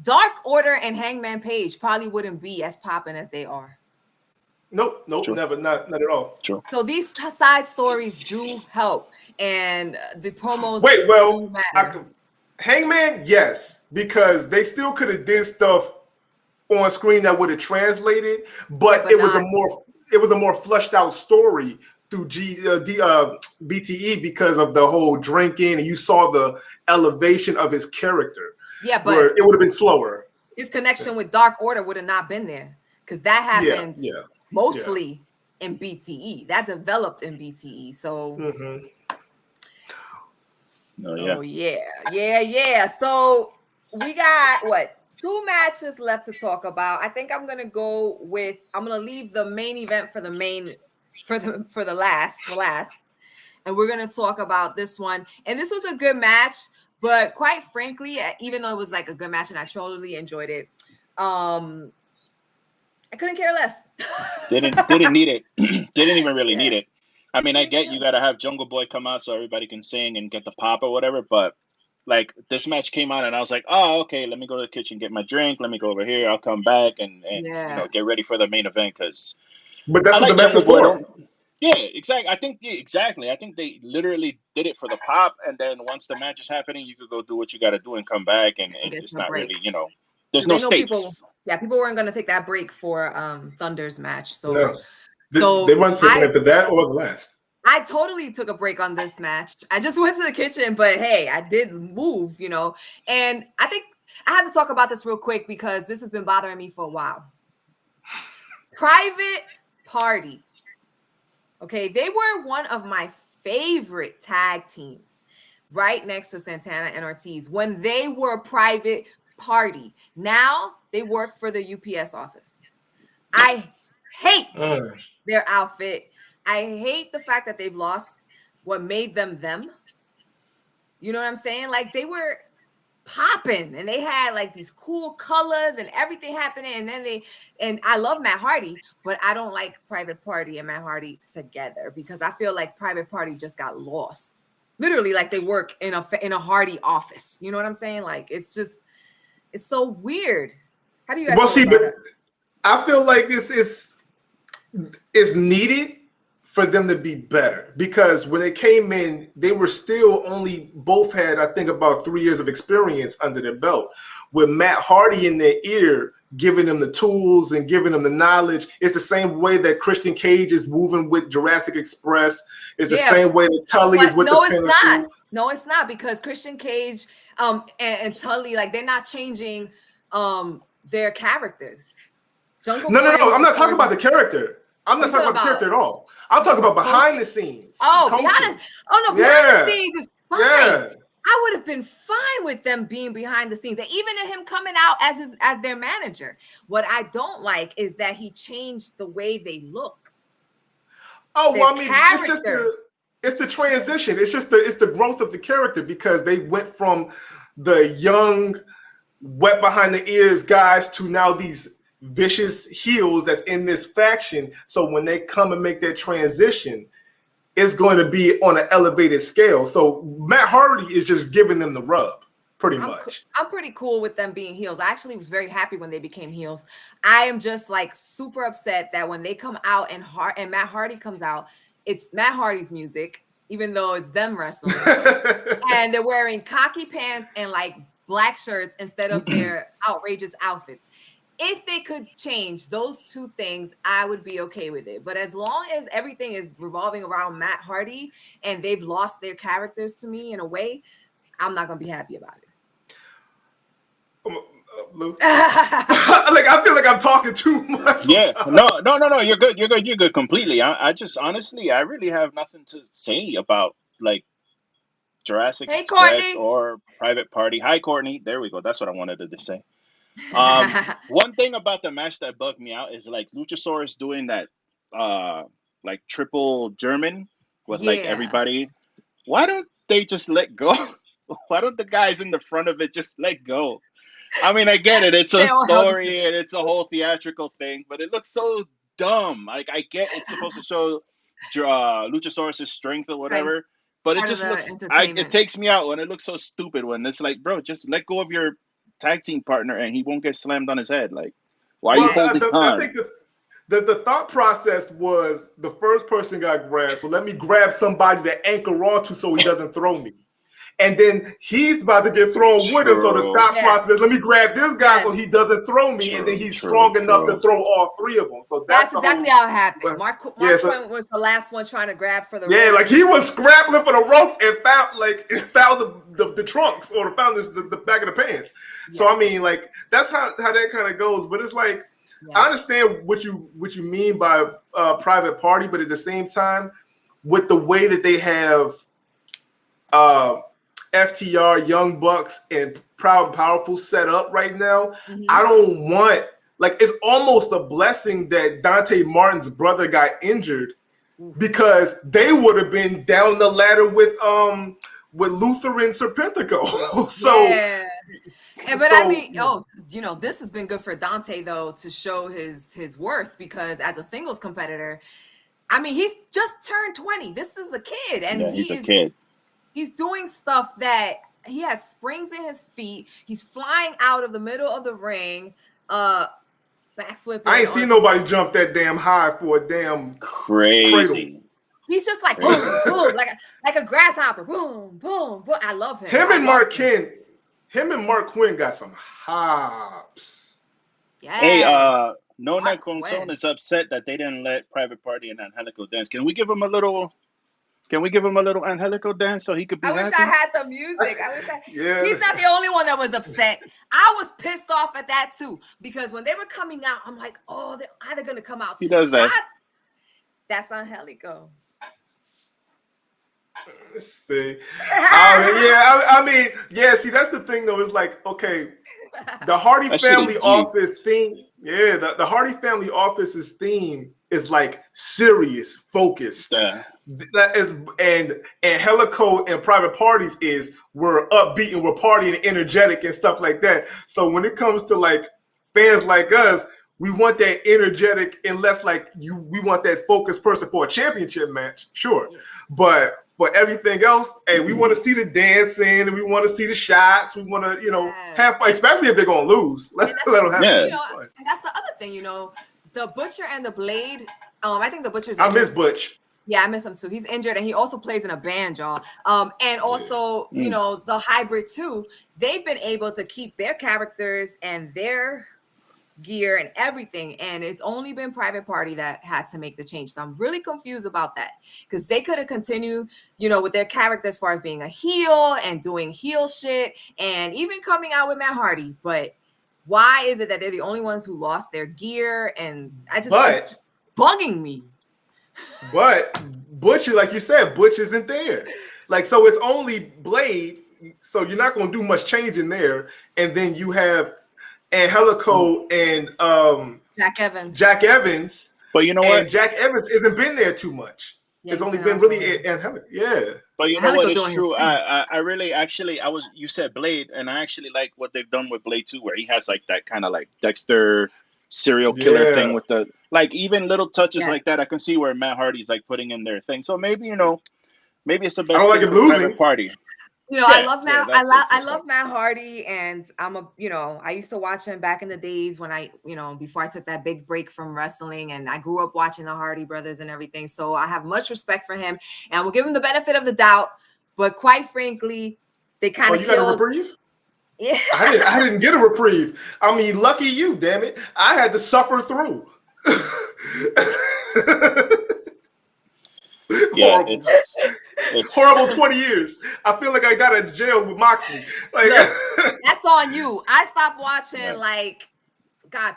Dark Order and Hangman Page probably wouldn't be as popping as they are. Nope, never, not at all. True. So these side stories do help, and the promos. Hangman, yes, because they still could have did stuff on screen that would have translated, but it was a more fleshed out story through BTE because of the whole drinking, and you saw the elevation of his character. Yeah, but it would have been slower. His connection with Dark Order would have not been there, because that happened. Mostly in BTE. That developed in BTE. So, So we got 2 matches left to talk about. I think I'm gonna leave the main event for the last, and we're gonna talk about this one. And this was a good match, but quite frankly, even though it was like a good match and I totally enjoyed it, I couldn't care less. Didn't need it. Didn't even really need it. I mean, I get you got to have Jungle Boy come out so everybody can sing and get the pop or whatever. But, like, this match came out and I was like, oh, okay, let me go to the kitchen, get my drink. Let me go over here. I'll come back and get ready for the main event. But that's what the match was for. Yeah, exactly. I think they literally did it for the pop. And then once the match is happening, you could go do what you got to do and come back. And it's not really, there's no stakes. People weren't going to take that break for Thunder's match. So, they weren't taking it for that or the last. I totally took a break on this match. I just went to the kitchen, but hey, I did move, And I think I have to talk about this real quick because this has been bothering me for a while. Private Party. Okay, they were one of my favorite tag teams right next to Santana and Ortiz when they were Private Party. Now they work for the UPS office. I hate their outfit. I hate the fact that they've lost what made them them. You know what I'm saying? Like, they were popping and they had like these cool colors and everything happening. And I love Matt Hardy, but I don't like Private Party and Matt Hardy together because I feel like Private Party just got lost. Literally, like they work in a Hardy office. You know what I'm saying? Like, it's so weird. How do you guys but I feel like it's needed for them to be better, because when they came in, they were still only both had, I think, about 3 years of experience under their belt. With Matt Hardy in their ear, giving them the tools and giving them the knowledge, it's the same way that Christian Cage is moving with Jurassic Express. It's the same way that Tully is with the Pinnacle. Not. No, it's not, because Christian Cage and Tully, like, they're not changing their characters. No. I'm not talking about the character. I'm not talking about the character at all. I'm talking about behind the scenes. Behind the scenes is fine. Yeah. I would have been fine with them being behind the scenes, and even him coming out as their manager. What I don't like is that he changed the way they look. Oh, well, I mean, it's the transition. It's the growth of the character, because they went from the young, wet behind the ears guys to now these vicious heels that's in this faction. So when they come and make that transition, it's going to be on an elevated scale. So Matt Hardy is just giving them the rub, pretty much. I'm pretty cool with them being heels. I actually was very happy when they became heels. I am just like super upset that when they come out and Matt Hardy comes out, it's Matt Hardy's music, even though it's them wrestling. And they're wearing cocky pants and like black shirts instead of their outrageous outfits. If they could change those two things, I would be okay with it. But as long as everything is revolving around Matt Hardy and they've lost their characters to me in a way, I'm not going to be happy about it. Like, I feel like I'm talking too much. Yeah, no. You're good completely. I just honestly, I really have nothing to say about like Jurassic Express or Private Party. Hi, Courtney. There we go. That's what I wanted to say. One thing about the match that bugged me out is like Luchasaurus doing that like triple German with like everybody. Why don't they just let go? Why don't the guys in the front of it just let go? I mean, I get it. It's a story and it's a whole theatrical thing, but it looks so dumb. Like, I get it's supposed to show Luchasaurus' strength or whatever, but it just looks, it takes me out when it looks so stupid when it's like, bro, just let go of your tag team partner and he won't get slammed on his head. Like, why are you holding on? I think the thought process was the first person got grabbed, so let me grab somebody to anchor onto so he doesn't throw me. And then he's about to get thrown with him, so the thought process, let me grab this guy so he doesn't throw me, and then he's strong enough to throw all three of them. So that's exactly how it happened. Mark Quinn was the last one trying to grab for the ropes. Like he was scrabbling for the ropes and found the trunks or found the back of the pants. Yeah. So I mean, like that's how that kind of goes. But it's like I understand what you mean by Private Party, but at the same time, with the way that they have FTR, Young Bucks, and Proud and Powerful set up right now, I don't want, like, it's almost a blessing that Dante Martin's brother got injured, because they would have been down the ladder with Luther and Serpentico. I mean, this has been good for Dante though to show his worth, because as a singles competitor, I mean, he's just turned 20. This is a kid, and he's a kid. He's doing stuff that he has springs in his feet. He's flying out of the middle of the ring, backflipping. I ain't seen nobody jump that damn high for a damn crazy. Cradle. He's just like boom, boom, like a grasshopper, boom, boom, boom. I love him. Him and Mark Quinn got some hops. Yes. Hey, Nona Conton is upset that they didn't let Private Party and Angelico dance. Can we give him a little Angelico dance so he could be happy? I wish I had the music. He's not the only one that was upset. I was pissed off at that too, because when they were coming out, I'm like, oh, they're either going to come out he does that. That's Angelico. Let's see. I mean, see, that's the thing though. It's like, okay, the Hardy family office theme. Yeah, the Hardy family office's theme is like serious, focused. That is, and Angelico and Private Parties we're upbeat and we're partying and energetic and stuff like that. So when it comes to like fans like us, we want that energetic, unless like we want that focused person for a championship match, sure. But for everything else, hey, we want to see the dancing and we want to see the shots. We want to, have fun, especially if they're gonna lose. Let them have fun. And that's the other thing, the Butcher and the Blade. I think the Butcher's. I miss Butch. Yeah, I miss him too. He's injured, and he also plays in a band, y'all. And also, Yeah. you know, the hybrid too. They've been able to keep their characters and their gear and everything, and it's only been Private Party that had to make the change. So I'm really confused about that, because they could have continued, you know, with their character as far as being a heel and doing heel shit, and even coming out with Matt Hardy. But why is it that they're the only ones who lost their gear? And it's just bugging me. But Butch, like you said, Butch isn't there. Like, so it's only Blade. So you're not going to do much change in there. And then you have Angelico and Jack Evans. But you know what? And Jack Evans hasn't been there too much. Yeah, it's only been really Angelico. Yeah. But you know what? It's true. I really actually you said Blade, and I actually like what they've done with Blade too, where he has like that kind of like Dexter serial killer thing with the like even little touches like that. I can see where Matt Hardy's like putting in their thing. So maybe maybe it's the best. I don't like him losing. Party. You know, I love Matt. I love Matt Hardy, and I used to watch him back in the days when before I took that big break from wrestling, and I grew up watching the Hardy brothers and everything. So I have much respect for him, and we'll give him the benefit of the doubt. But quite frankly, they kind of got a reprieve? Yeah, I didn't get a reprieve. I mean, lucky you, damn it! I had to suffer through. Yeah, it's horrible 20 years. I feel like I got out of jail with Moxley. Like, look, that's on you. I stopped watching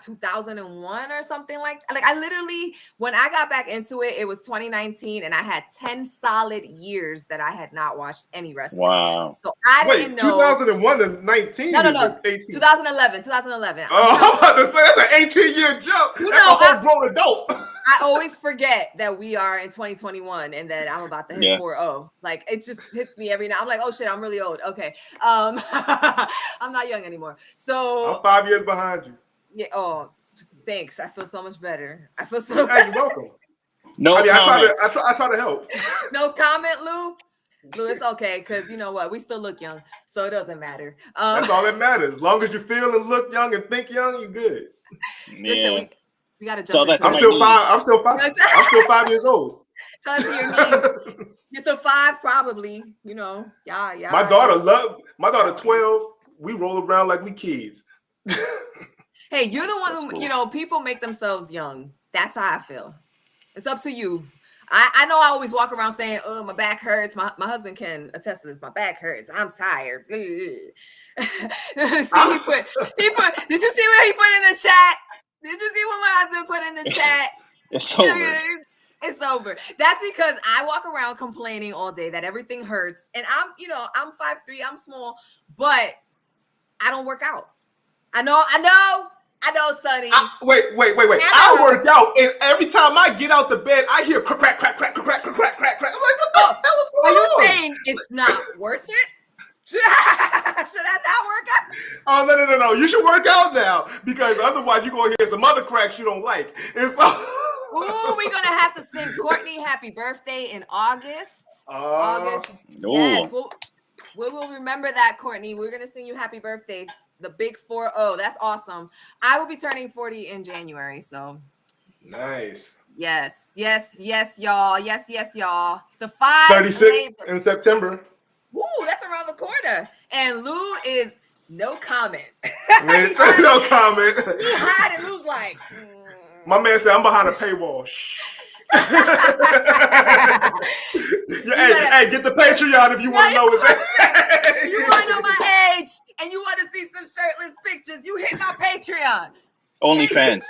2001 or something like I literally, when I got back into it, it was 2019, and I had 10 solid years that I had not watched any wrestling. Wow. So I didn't know. 2001 to 19? No. 18. 2011. Oh, I'm about to say that's an 18-year jump. That's a whole grown adult. I always forget that we are in 2021 and that I'm about to hit 4-0. Like, it just hits me every night. I'm like, oh shit, I'm really old. Okay. I'm not young anymore. So I'm 5 years behind you. Yeah. Oh, thanks. I feel so much better. I feel so. Hey, you're welcome. No, I try to help. No comment, Lou. Lou, it's okay, because you know what? We still look young, so it doesn't matter. That's all that matters. As long as you feel and look young and think young, you're good. Yeah. Listen, we gotta jump. I'm still 5. I'm still 5 years old. Tell it to your knees. You're still 5, probably. You know, yeah. My daughter 12. We roll around like we kids. Hey, you're the one who, cool. People make themselves young. That's how I feel. It's up to you. I know I always walk around saying, oh, my back hurts. My husband can attest to this. My back hurts. I'm tired. See, did you see what he put in the chat? Did you see what my husband put in the chat? It's over. It's over. That's because I walk around complaining all day that everything hurts. And I'm 5'3", I'm small, but I don't work out. I know, Sonny. Wait. I work out, and every time I get out the bed, I hear crack, crack, crack, crack, crack, crack, crack, crack. I'm like, what the hell is going on? Are you saying it's not worth it? Should I not work out? Oh, no. You should work out now, because otherwise you're going to hear some other cracks you don't like. And so... Ooh, we're going to have to sing Courtney happy birthday in August. August. Yes, we will remember that, Courtney. We're going to sing you happy birthday. The big 4-0. That's awesome. I will be turning 40 in January. So nice. Yes, y'all. Yes, y'all. The 36 in September. Woo, that's around the corner. And Lou is no comment. No comment. Lou hiding. Lou's like. My man said, I'm behind a paywall. Shh. Hey, get the Patreon if you want to know what's that. You want to know my age and you want to see some shirtless pictures, you hit my Patreon. OnlyFans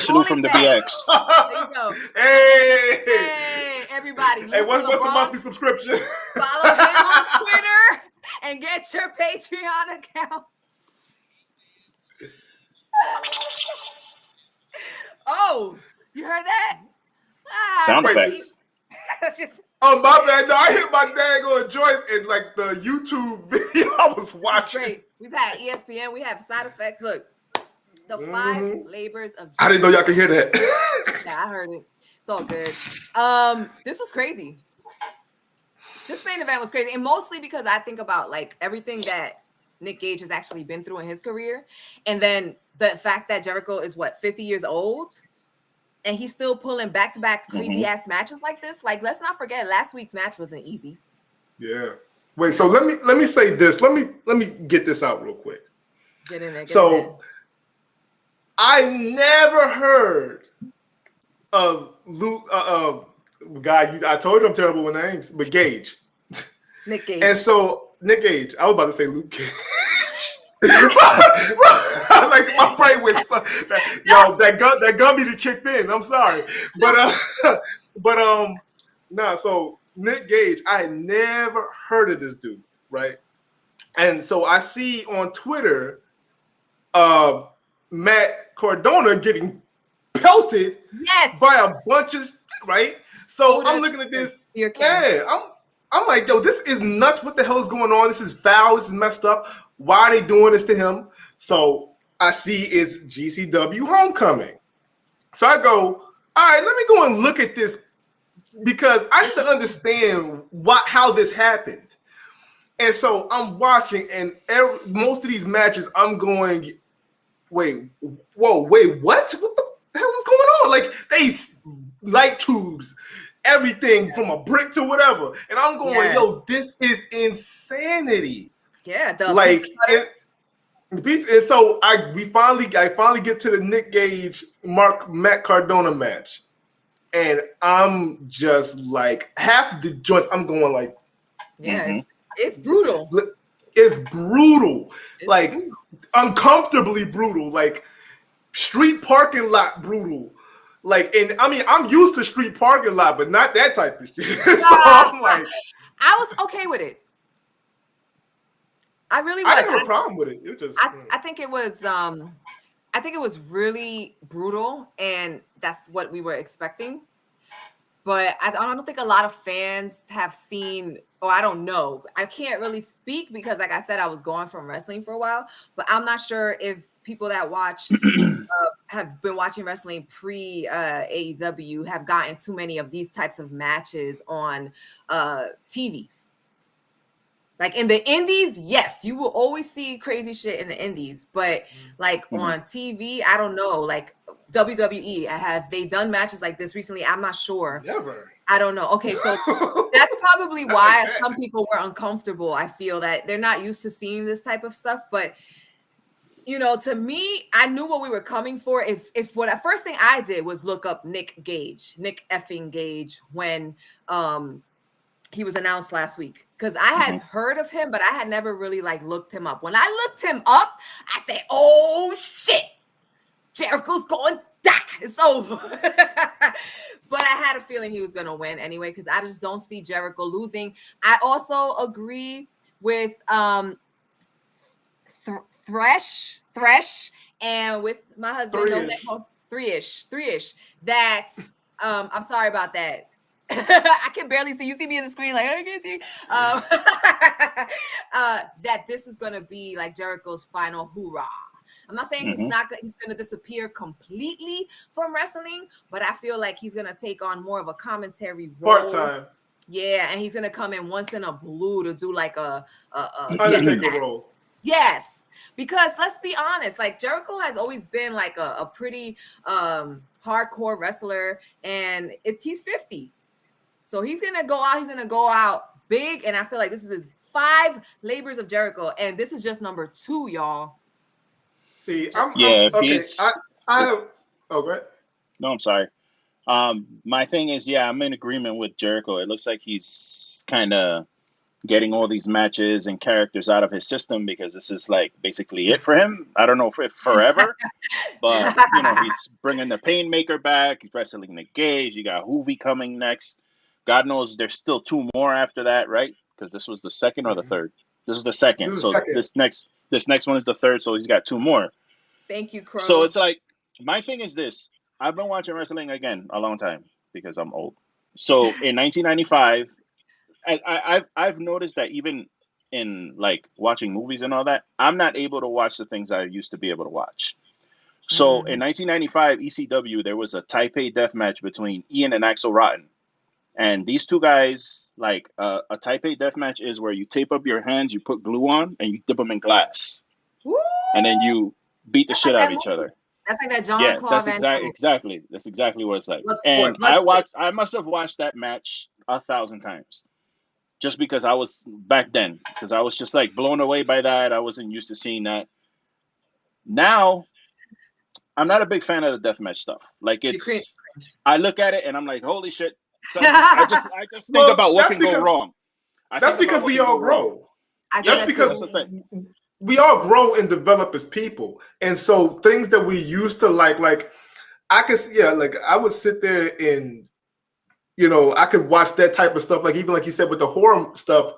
/ Lou from the BX. There you go. Hey, everybody. Hey, what's the monthly subscription? Follow him on Twitter and get your Patreon account. Oh, you heard that? Sound effects. Oh, my bad. No, I hit my daggone Joyce in like the YouTube video I was watching. Great. We've had ESPN. We have side effects. Look, the 5 labors of Jericho. I didn't know y'all could hear that. Yeah, I heard it. It's all good. This was crazy. This main event was crazy. And mostly because I think about like everything that Nick Gage has actually been through in his career. And then the fact that Jericho is 50 years old. and he's still pulling back-to-back crazy Mhm. ass matches like this. Like, let's not forget, last week's match wasn't easy. Yeah. Wait, so let me say this. Let me get this out real quick. Get in there. So I never heard of Luke guy. I told you I'm terrible with names, but Gage. Nick Gage. And so Nick Gage, I was about to say Luke Cage. Like my brain was that gummy kicked in. I'm sorry, but nah. So Nick Gage, I had never heard of this dude, right? And so I see on Twitter, Matt Cardona getting pelted by a bunch of right. So I'm looking at this, I'm like, yo, this is nuts. What the hell is going on? This is foul. This is messed up. Why are they doing this to him? So I see it's GCW Homecoming. So I go, all right, let me go and look at this because I need to understand how this happened. And so I'm watching, and most of these matches, I'm going, wait, what? What the hell is going on? Like, they light tubes, everything from a brick to whatever. And I'm going, yo, this is insanity. Yeah, and so I finally get to the Nick Gage Matt Cardona match. And I'm just like half the joints, I'm going like, it's brutal. It's brutal. Like uncomfortably brutal. Like street parking lot brutal. Like, and I mean, I'm used to street parking lot, but not that type of shit. So I'm like, I was okay with it. I really was. I didn't have a problem with it. It was just, I think it was really brutal, and that's what we were expecting. But I don't think a lot of fans have seen, or I don't know. I can't really speak because, like I said, I was gone from wrestling for a while. But I'm not sure if people that watch have been watching wrestling pre AEW have gotten too many of these types of matches on TV. Like in the indies, yes, you will always see crazy shit in the indies, but like on TV, I don't know. Like WWE, have they done matches like this recently? I'm not sure. Never. I don't know. Okay, so that's probably why some people were uncomfortable. I feel that they're not used to seeing this type of stuff, but you know, to me, I knew what we were coming for. If what the first thing I did was look up Nick effing Gage when he was announced last week, because I had heard of him, but I had never really like looked him up. When I looked him up, I said, "Oh shit, Jericho's going back. It's over." But I had a feeling he was going to win anyway, because I just don't see Jericho losing. I also agree with Thresh, and with my husband, three-ish. That I'm sorry about that. I can barely see. You see me in the screen, like I can't see. That this is going to be like Jericho's final hoorah. I'm not saying he's going to disappear completely from wrestling, but I feel like he's going to take on more of a commentary role. Part-time. Yeah, and he's going to come in once in a blue to do like a Undertaker role. Yes, because let's be honest, like Jericho has always been like a pretty hardcore wrestler, and he's 50. So he's going to go out big, and I feel like this is his 5 Labors of Jericho, and this is just number 2, y'all. See, go ahead. No, I'm sorry. My thing is, I'm in agreement with Jericho. It looks like he's kind of getting all these matches and characters out of his system because this is like basically it for him. I don't know if forever, but you know, he's bringing the Painmaker back. He's wrestling Nick Gage. You got Hoovy coming next. God knows there's still 2 more after that, right? Because this was the second or the third. This is the second. This next one is the third. So he's got 2 more. Thank you, Crow. So it's like, my thing is this. I've been watching wrestling again a long time because I'm old. So in 1995, I've noticed that even in like watching movies and all that, I'm not able to watch the things I used to be able to watch. So in 1995 ECW, there was a Taipei death match between Ian and Axel Rotten. And these 2 guys, like a Taipei death match is where you tape up your hands, you put glue on, and you dip them in glass. Woo! And then you beat the shit out of each other. That's like that John Claude Van Damme. Exactly. That's exactly what it's like. Bloodsport. I must have watched that match 1,000 times. Just because I was back then, because I was just like blown away by that. I wasn't used to seeing that. Now, I'm not a big fan of the deathmatch stuff. Like I look at it and I'm like, holy shit. I just think about what can go wrong. That's because we all grow. That's because we all grow and develop as people. And so things that we used to like I could, like I would sit there and, I could watch that type of stuff. Like even like you said with the horror stuff,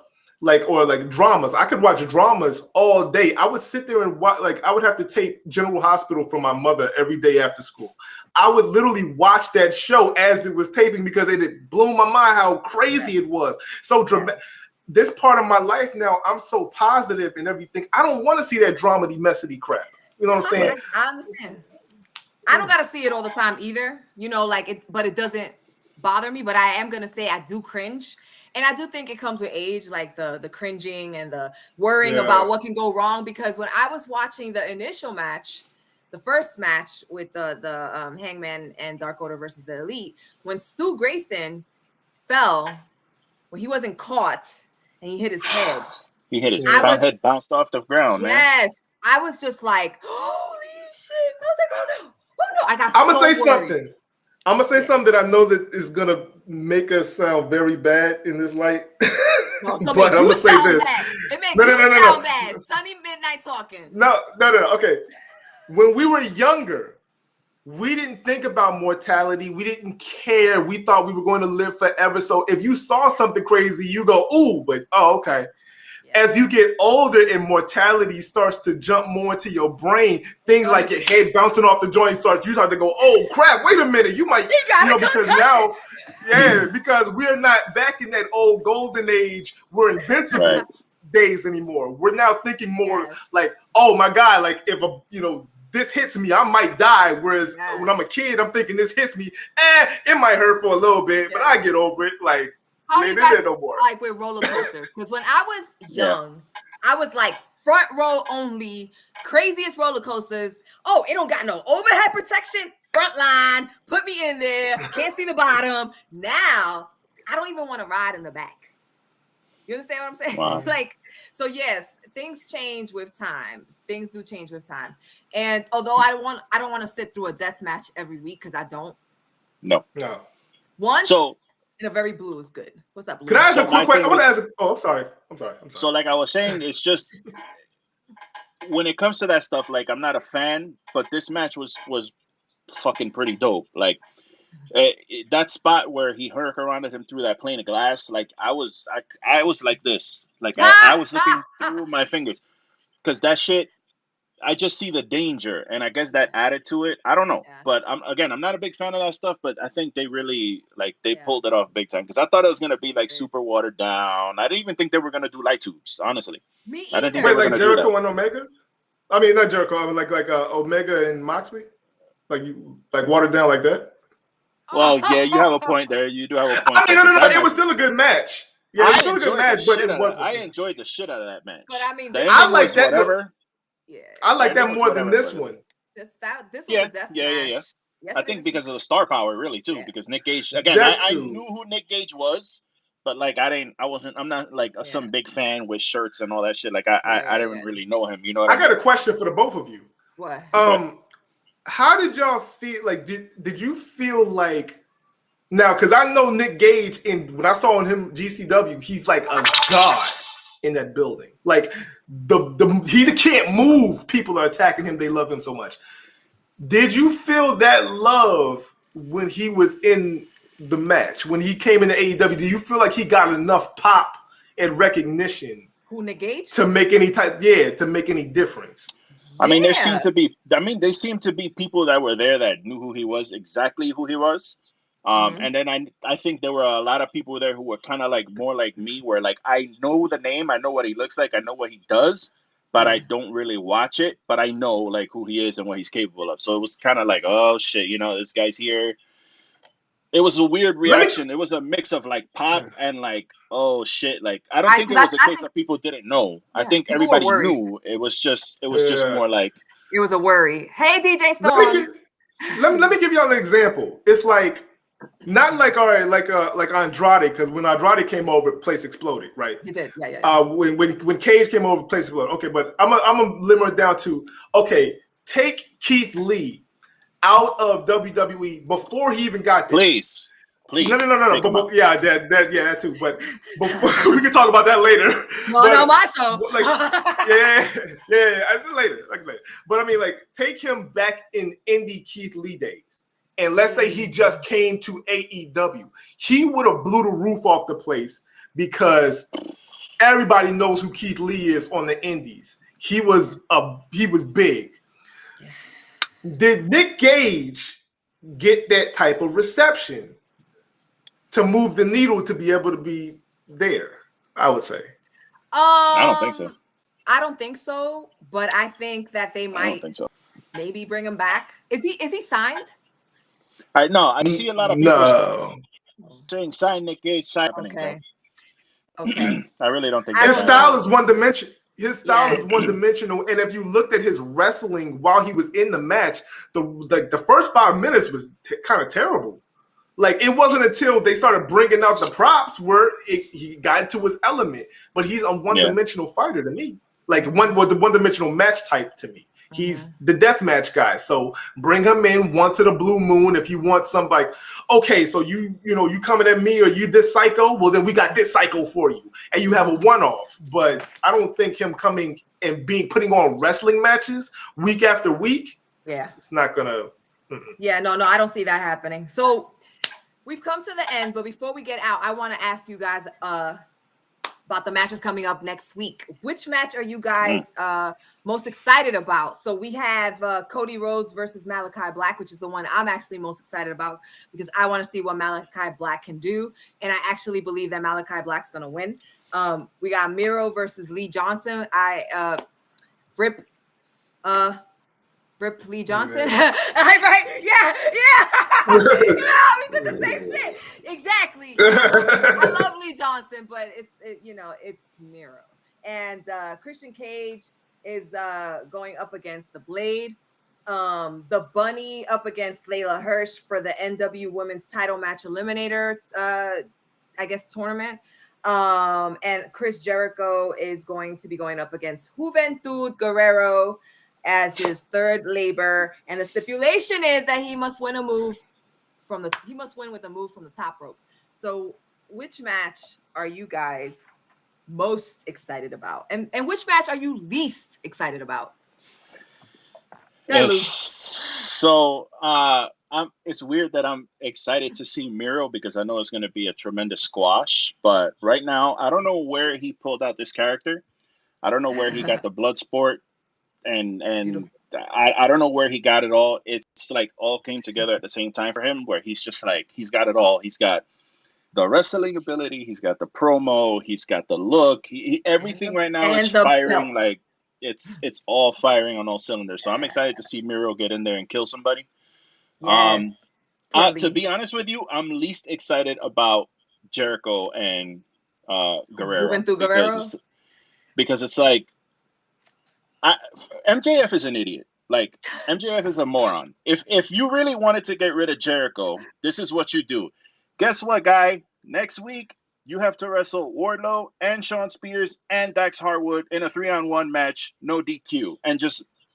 or dramas. I could watch dramas all day. I would sit there and watch, I would have to tape General Hospital for my mother every day after school. I would literally watch that show as it was taping because it blew my mind how crazy it was. So dramatic. This part of my life now, I'm so positive and everything. I don't want to see that dramedy, messy crap. You know what I'm saying? I understand. I don't got to see it all the time either, but it doesn't bother me. But I am going to say I do cringe. And I do think it comes with age, like the cringing and the worrying about what can go wrong. Because when I was watching the initial match, the first match with the Hangman and Dark Order versus the Elite, when Stu Grayson fell, when he wasn't caught and he hit his head. He hit his head, bounced off the ground, man. Yes. I was just like, holy shit. I was like, oh no. I got I'm going to say something. I'm going to say something that I know that is going to make us sound very bad in this light. Well, but I'm going to say this. It makes you sound bad. Sunny Midnight talking. No. Okay. When we were younger, we didn't think about mortality. We didn't care. We thought we were going to live forever. So if you saw something crazy, you go, ooh, but okay. As you get older and mortality starts to jump more into your brain, things like your head bouncing off the joint you start to go, oh crap, wait a minute, you might, because now, because we're not back in that old golden age, we're invincible days anymore. We're now thinking more like, oh my God, like if this hits me, I might die. Whereas when I'm a kid, I'm thinking this hits me, it might hurt for a little bit, but I get over it. Like, how you guys like with roller coasters? Because when I was young, I was like front row only, craziest roller coasters. Oh, it don't got no overhead protection, front line, put me in there, can't see the bottom. Now, I don't even want to ride in the back. You understand what I'm saying? Wow. So yes, things change with time. Things do change with time. And although I don't want to sit through a death match every week because I don't. No. Once in a very blue is good. What's up, Blue? Can I ask a quick question? I want to ask. I'm sorry. So like I was saying, it's just when it comes to that stuff, like I'm not a fan, but this match was fucking pretty dope. Like that spot where he hurricaned him through that plane of glass, like I was like this, like I was looking through my fingers because that shit. I just see the danger, and I guess that added to it. I don't know, but I'm not a big fan of that stuff. But I think they really pulled it off big time because I thought it was gonna be super watered down. I didn't even think they were gonna do light tubes, honestly. Me I didn't think Wait, like Jericho and Omega? I mean, not Jericho. I mean, like Omega and Moxley, like watered down like that. Well, yeah, you have a point there. You do have a point. I mean, no. It was still a good match. Yeah, it was still a good match, but it wasn't. I enjoyed the shit out of that match. But I mean, I like that. Whatever. Yeah, I like that more than this one. This was a death match. Yes, I think because of the star power, really, too. Because Nick Gage, again, I knew who Nick Gage was, but I'm not some big fan with shirts and all that shit. Like I didn't really know him. You know what I mean? got a question for the both of you. What? How did y'all feel? Like, did you feel like now? Because I know Nick Gage, when I saw him GCW, he's like a god in that building. Like he can't move. People are attacking him. They love him so much. Did you feel that love when he was in the match? When he came into AEW, do you feel like he got enough pop and recognition? Who, Nick Gage? To make any difference? I mean, there seemed to be people that were there that knew who he was, exactly who he was. And then I think there were a lot of people there who were kind of more like me, where I know the name, I know what he looks like, I know what he does, but I don't really watch it, but I know who he is and what he's capable of. So it was kind of oh shit, this guy's here. It was a weird reaction. It was a mix of pop and oh shit. I don't think it was a case of people didn't know. I think everybody knew. It was just more It was a worry. Hey, DJ Let me Storms. let me give y'all an example. It's like not like like Andrade, because when Andrade came over, the place exploded, right? He did, yeah. When Cage came over, the place exploded. Okay, but I'm gonna limit it down to take Keith Lee out of WWE before he even got there. Please. No. But yeah, that too. But before, we can talk about that later. No, my show. Later. But I mean, take him back in indie Keith Lee days, and let's say he just came to AEW, he would have blew the roof off the place because everybody knows who Keith Lee is on the indies. He was big. Did Nick Gage get that type of reception to move the needle to be able to be there? I would say. I don't think so. I don't think so, but I think that they might maybe bring him back. Is he signed? I see a lot of people saying sign Nick Gage, sign. Okay. I really don't think his style is one dimension. His style is one-dimensional, and if you looked at his wrestling while he was in the match, the first 5 minutes was kind of terrible. Like, it wasn't until they started bringing out the props where he got into his element. But he's a one-dimensional fighter to me, like the one-dimensional match type to me. He's the deathmatch guy. So bring him in once in a blue moon. If you want somebody, okay, so you coming at me, or you this psycho? Well, then we got this psycho for you, and you have a one-off. But I don't think him coming and putting on wrestling matches week after week. Yeah, it's not gonna. Yeah, no, I don't see that happening. So we've come to the end, but before we get out, I want to ask you guys about the matches coming up next week. Which match are you guys most excited about? So we have Cody Rhodes versus Malachi Black, which is the one I'm actually most excited about because I want to see what Malachi Black can do, and I actually believe that Malachi Black's going to win. We got Miro versus Lee Johnson. Rip Lee Johnson. Right? Yeah. We did the same shit. Exactly. I love Lee Johnson, but it's Miro. And Christian Cage is going up against the Blade. The Bunny up against Layla Hirsch for the NW Women's Title Match Eliminator, tournament. And Chris Jericho is going to be going up against Juventud Guerrero as his third labor, and the stipulation is that he must win with a move from the top rope. So which match are you guys most excited about, and which match are you least excited about? So it's weird that I'm excited to see Miro because I know it's going to be a tremendous squash, but right now I don't know where he pulled out this character. I don't know where he got the blood sport. And I don't know where he got it all. It's like all came together at the same time for him, where he's just like, he's got it all. He's got the wrestling ability, he's got the promo, he's got the look. Everything right now is firing. Like it's all firing on all cylinders. So I'm excited to see Miro get in there and kill somebody. Yes, to be honest with you, I'm least excited about Jericho and Guerrero because it's like, MJF is an idiot. Like, MJF is a moron. If you really wanted to get rid of Jericho, this is what you do. Guess what, guy? Next week, you have to wrestle Wardlow and Shawn Spears and Dax Harwood in a 3-on-1 match, no DQ. And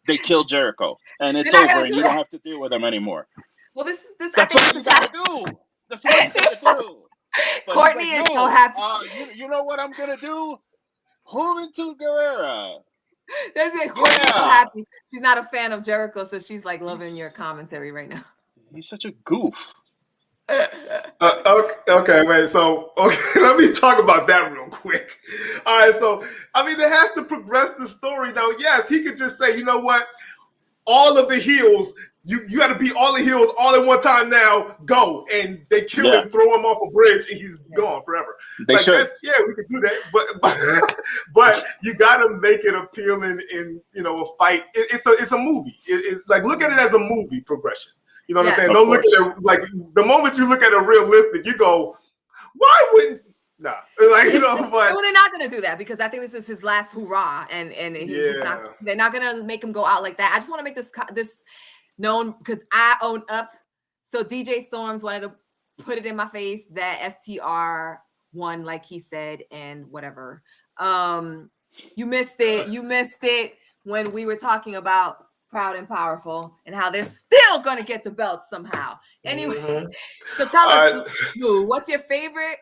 they kill Jericho. And it's over, and you don't have to deal with them anymore. Well, that's what you gotta do. That's what you gotta do. But Courtney is so happy. You know what I'm gonna do? Juventud Guerrera. Courtney's so happy. She's not a fan of Jericho, so she's like loving your commentary right now. He's such a goof. Okay, wait. So, let me talk about that real quick. All right, so I mean, it has to progress the story. Now, yes, he could just say, you know what, all of the heels, you got to beat all the heels all at one time now. Go, and they kill him, throw him off a bridge, and he's gone forever. They should. We could do that, but you got to make it appealing in a fight. It's a movie. It's like, look at it as a movie progression. You know what I'm saying? Don't look at it like the moment you look at it realistic, you go, why wouldn't Nah, like but well, they're not gonna do that because I think this is his last hurrah, and he's not. They're not gonna make him go out like that. I just want to make this known because I own up. So DJ Storms wanted to put it in my face that FTR won, like he said, and whatever. You missed it. You missed it when we were talking about Proud and Powerful and how they're still gonna get the belt somehow. Anyway, so tell us, Lou, what's your favorite?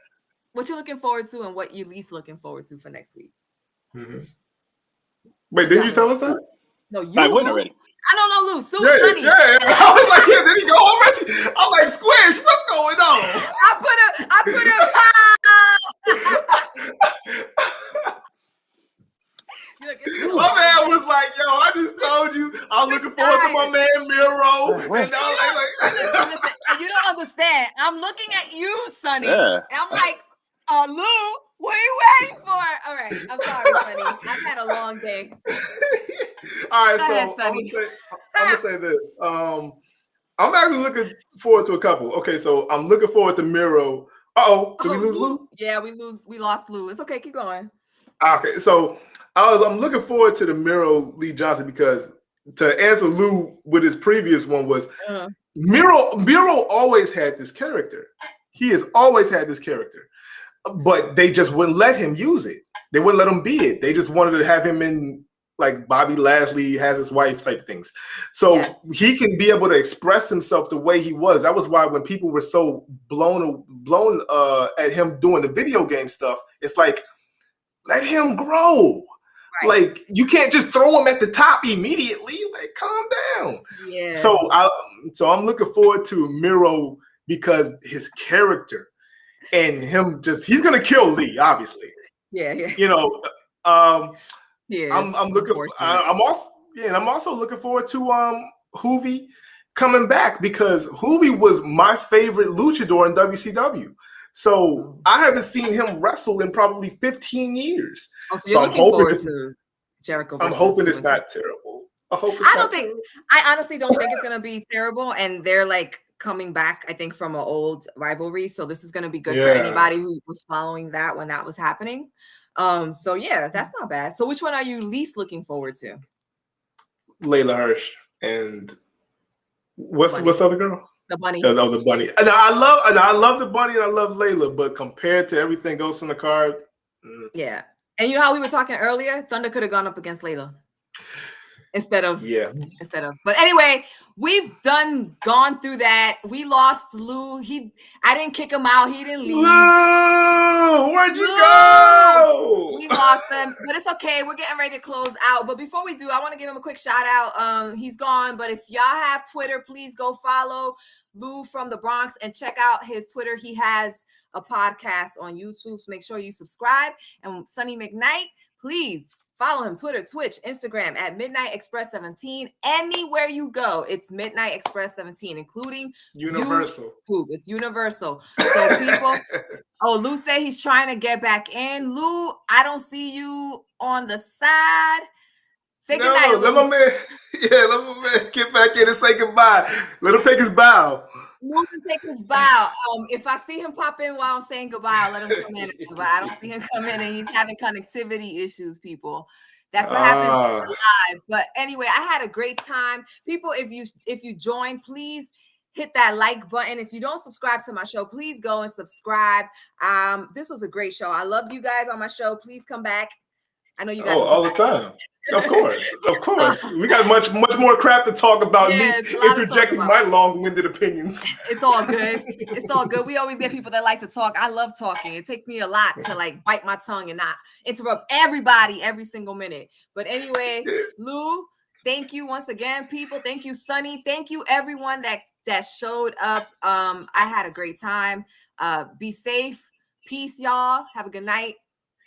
What you're looking forward to and what you're least looking forward to for next week. Wait, didn't you tell us that? No, you. I went already. I don't know, Lou. Sunny. Yeah. I was like, yeah, did he go already? I'm like, Squish, what's going on? I put my man was like, yo, I just told you I'm looking forward to my man Miro. And listen, you don't understand. I'm looking at you, Sonny. Yeah. And I'm like, Lou, what are you waiting for? All right, I'm sorry, Sonny. I've had a long day. All right, so I'm gonna say this. I'm actually looking forward to a couple. Okay, so I'm looking forward to Miro. Did we lose Lou? Yeah, we lost Lou. It's okay, keep going. Okay, so I'm looking forward to the Miro Lee Johnson because to answer Lou with his previous one was Miro always had this character. He has always had this character. But they just wouldn't let him use it. They wouldn't let him be it. They just wanted to have him in like Bobby Lashley has his wife type things. So he can be able to express himself the way he was. That was why when people were so blown at him doing the video game stuff, it's like, let him grow. Right. Like you can't just throw him at the top immediately. Like calm down. Yeah. So I'm looking forward to Miro because his character. And him he's gonna kill Lee, obviously. Yeah. You know, I'm looking. I'm also looking forward to Hoovy coming back because Hoovy was my favorite luchador in WCW. So I haven't seen him wrestle in probably 15 years. Oh, so you're looking forward to Jericho. I'm hoping it's not terrible. I honestly don't think it's gonna be terrible, and they're like coming back, I think, from an old rivalry. So this is going to be good for anybody who was following that when that was happening. So yeah, that's not bad. So which one are you least looking forward to? Layla Hirsch and what's the other girl? The bunny. The bunny. And I love the bunny and I love Layla, but compared to everything else on the card, yeah. And you know how we were talking earlier? Thunder could have gone up against Layla. Instead of. But anyway, we've gone through that. We lost Lou. I didn't kick him out. He didn't leave. Lou, where'd you go? We lost him, but it's okay. We're getting ready to close out. But before we do, I want to give him a quick shout out. He's gone, but if y'all have Twitter, please go follow Lou from the Bronx and check out his Twitter. He has a podcast on YouTube, so make sure you subscribe. And Sonny McKnight, please follow him, Twitter, Twitch, Instagram at Midnight Express 17. Anywhere you go, it's Midnight Express 17, including Universal. YouTube. It's Universal. So people, Lou said he's trying to get back in. Lou, I don't see you on the side. Say goodnight, Lou. Let my man get back in and say goodbye. Let him take his bow. Lou can take his bow. If I see him pop in while I'm saying goodbye, I'll let him come in. But I don't see him come in, and he's having connectivity issues, people. That's what happens live. But anyway, I had a great time. People, if you join, please hit that like button. If you don't subscribe to my show, please go and subscribe. This was a great show. I loved you guys on my show. Please come back. I know you guys all the time. Of course. We got much more crap to talk about. Me interjecting my long-winded opinions. It's all good. It's all good. We always get people that like to talk. I love talking. It takes me a lot to like bite my tongue and not interrupt everybody every single minute. But anyway, Lou, thank you once again, people. Thank you, Sonny. Thank you, everyone that showed up. I had a great time. Be safe. Peace, y'all. Have a good night.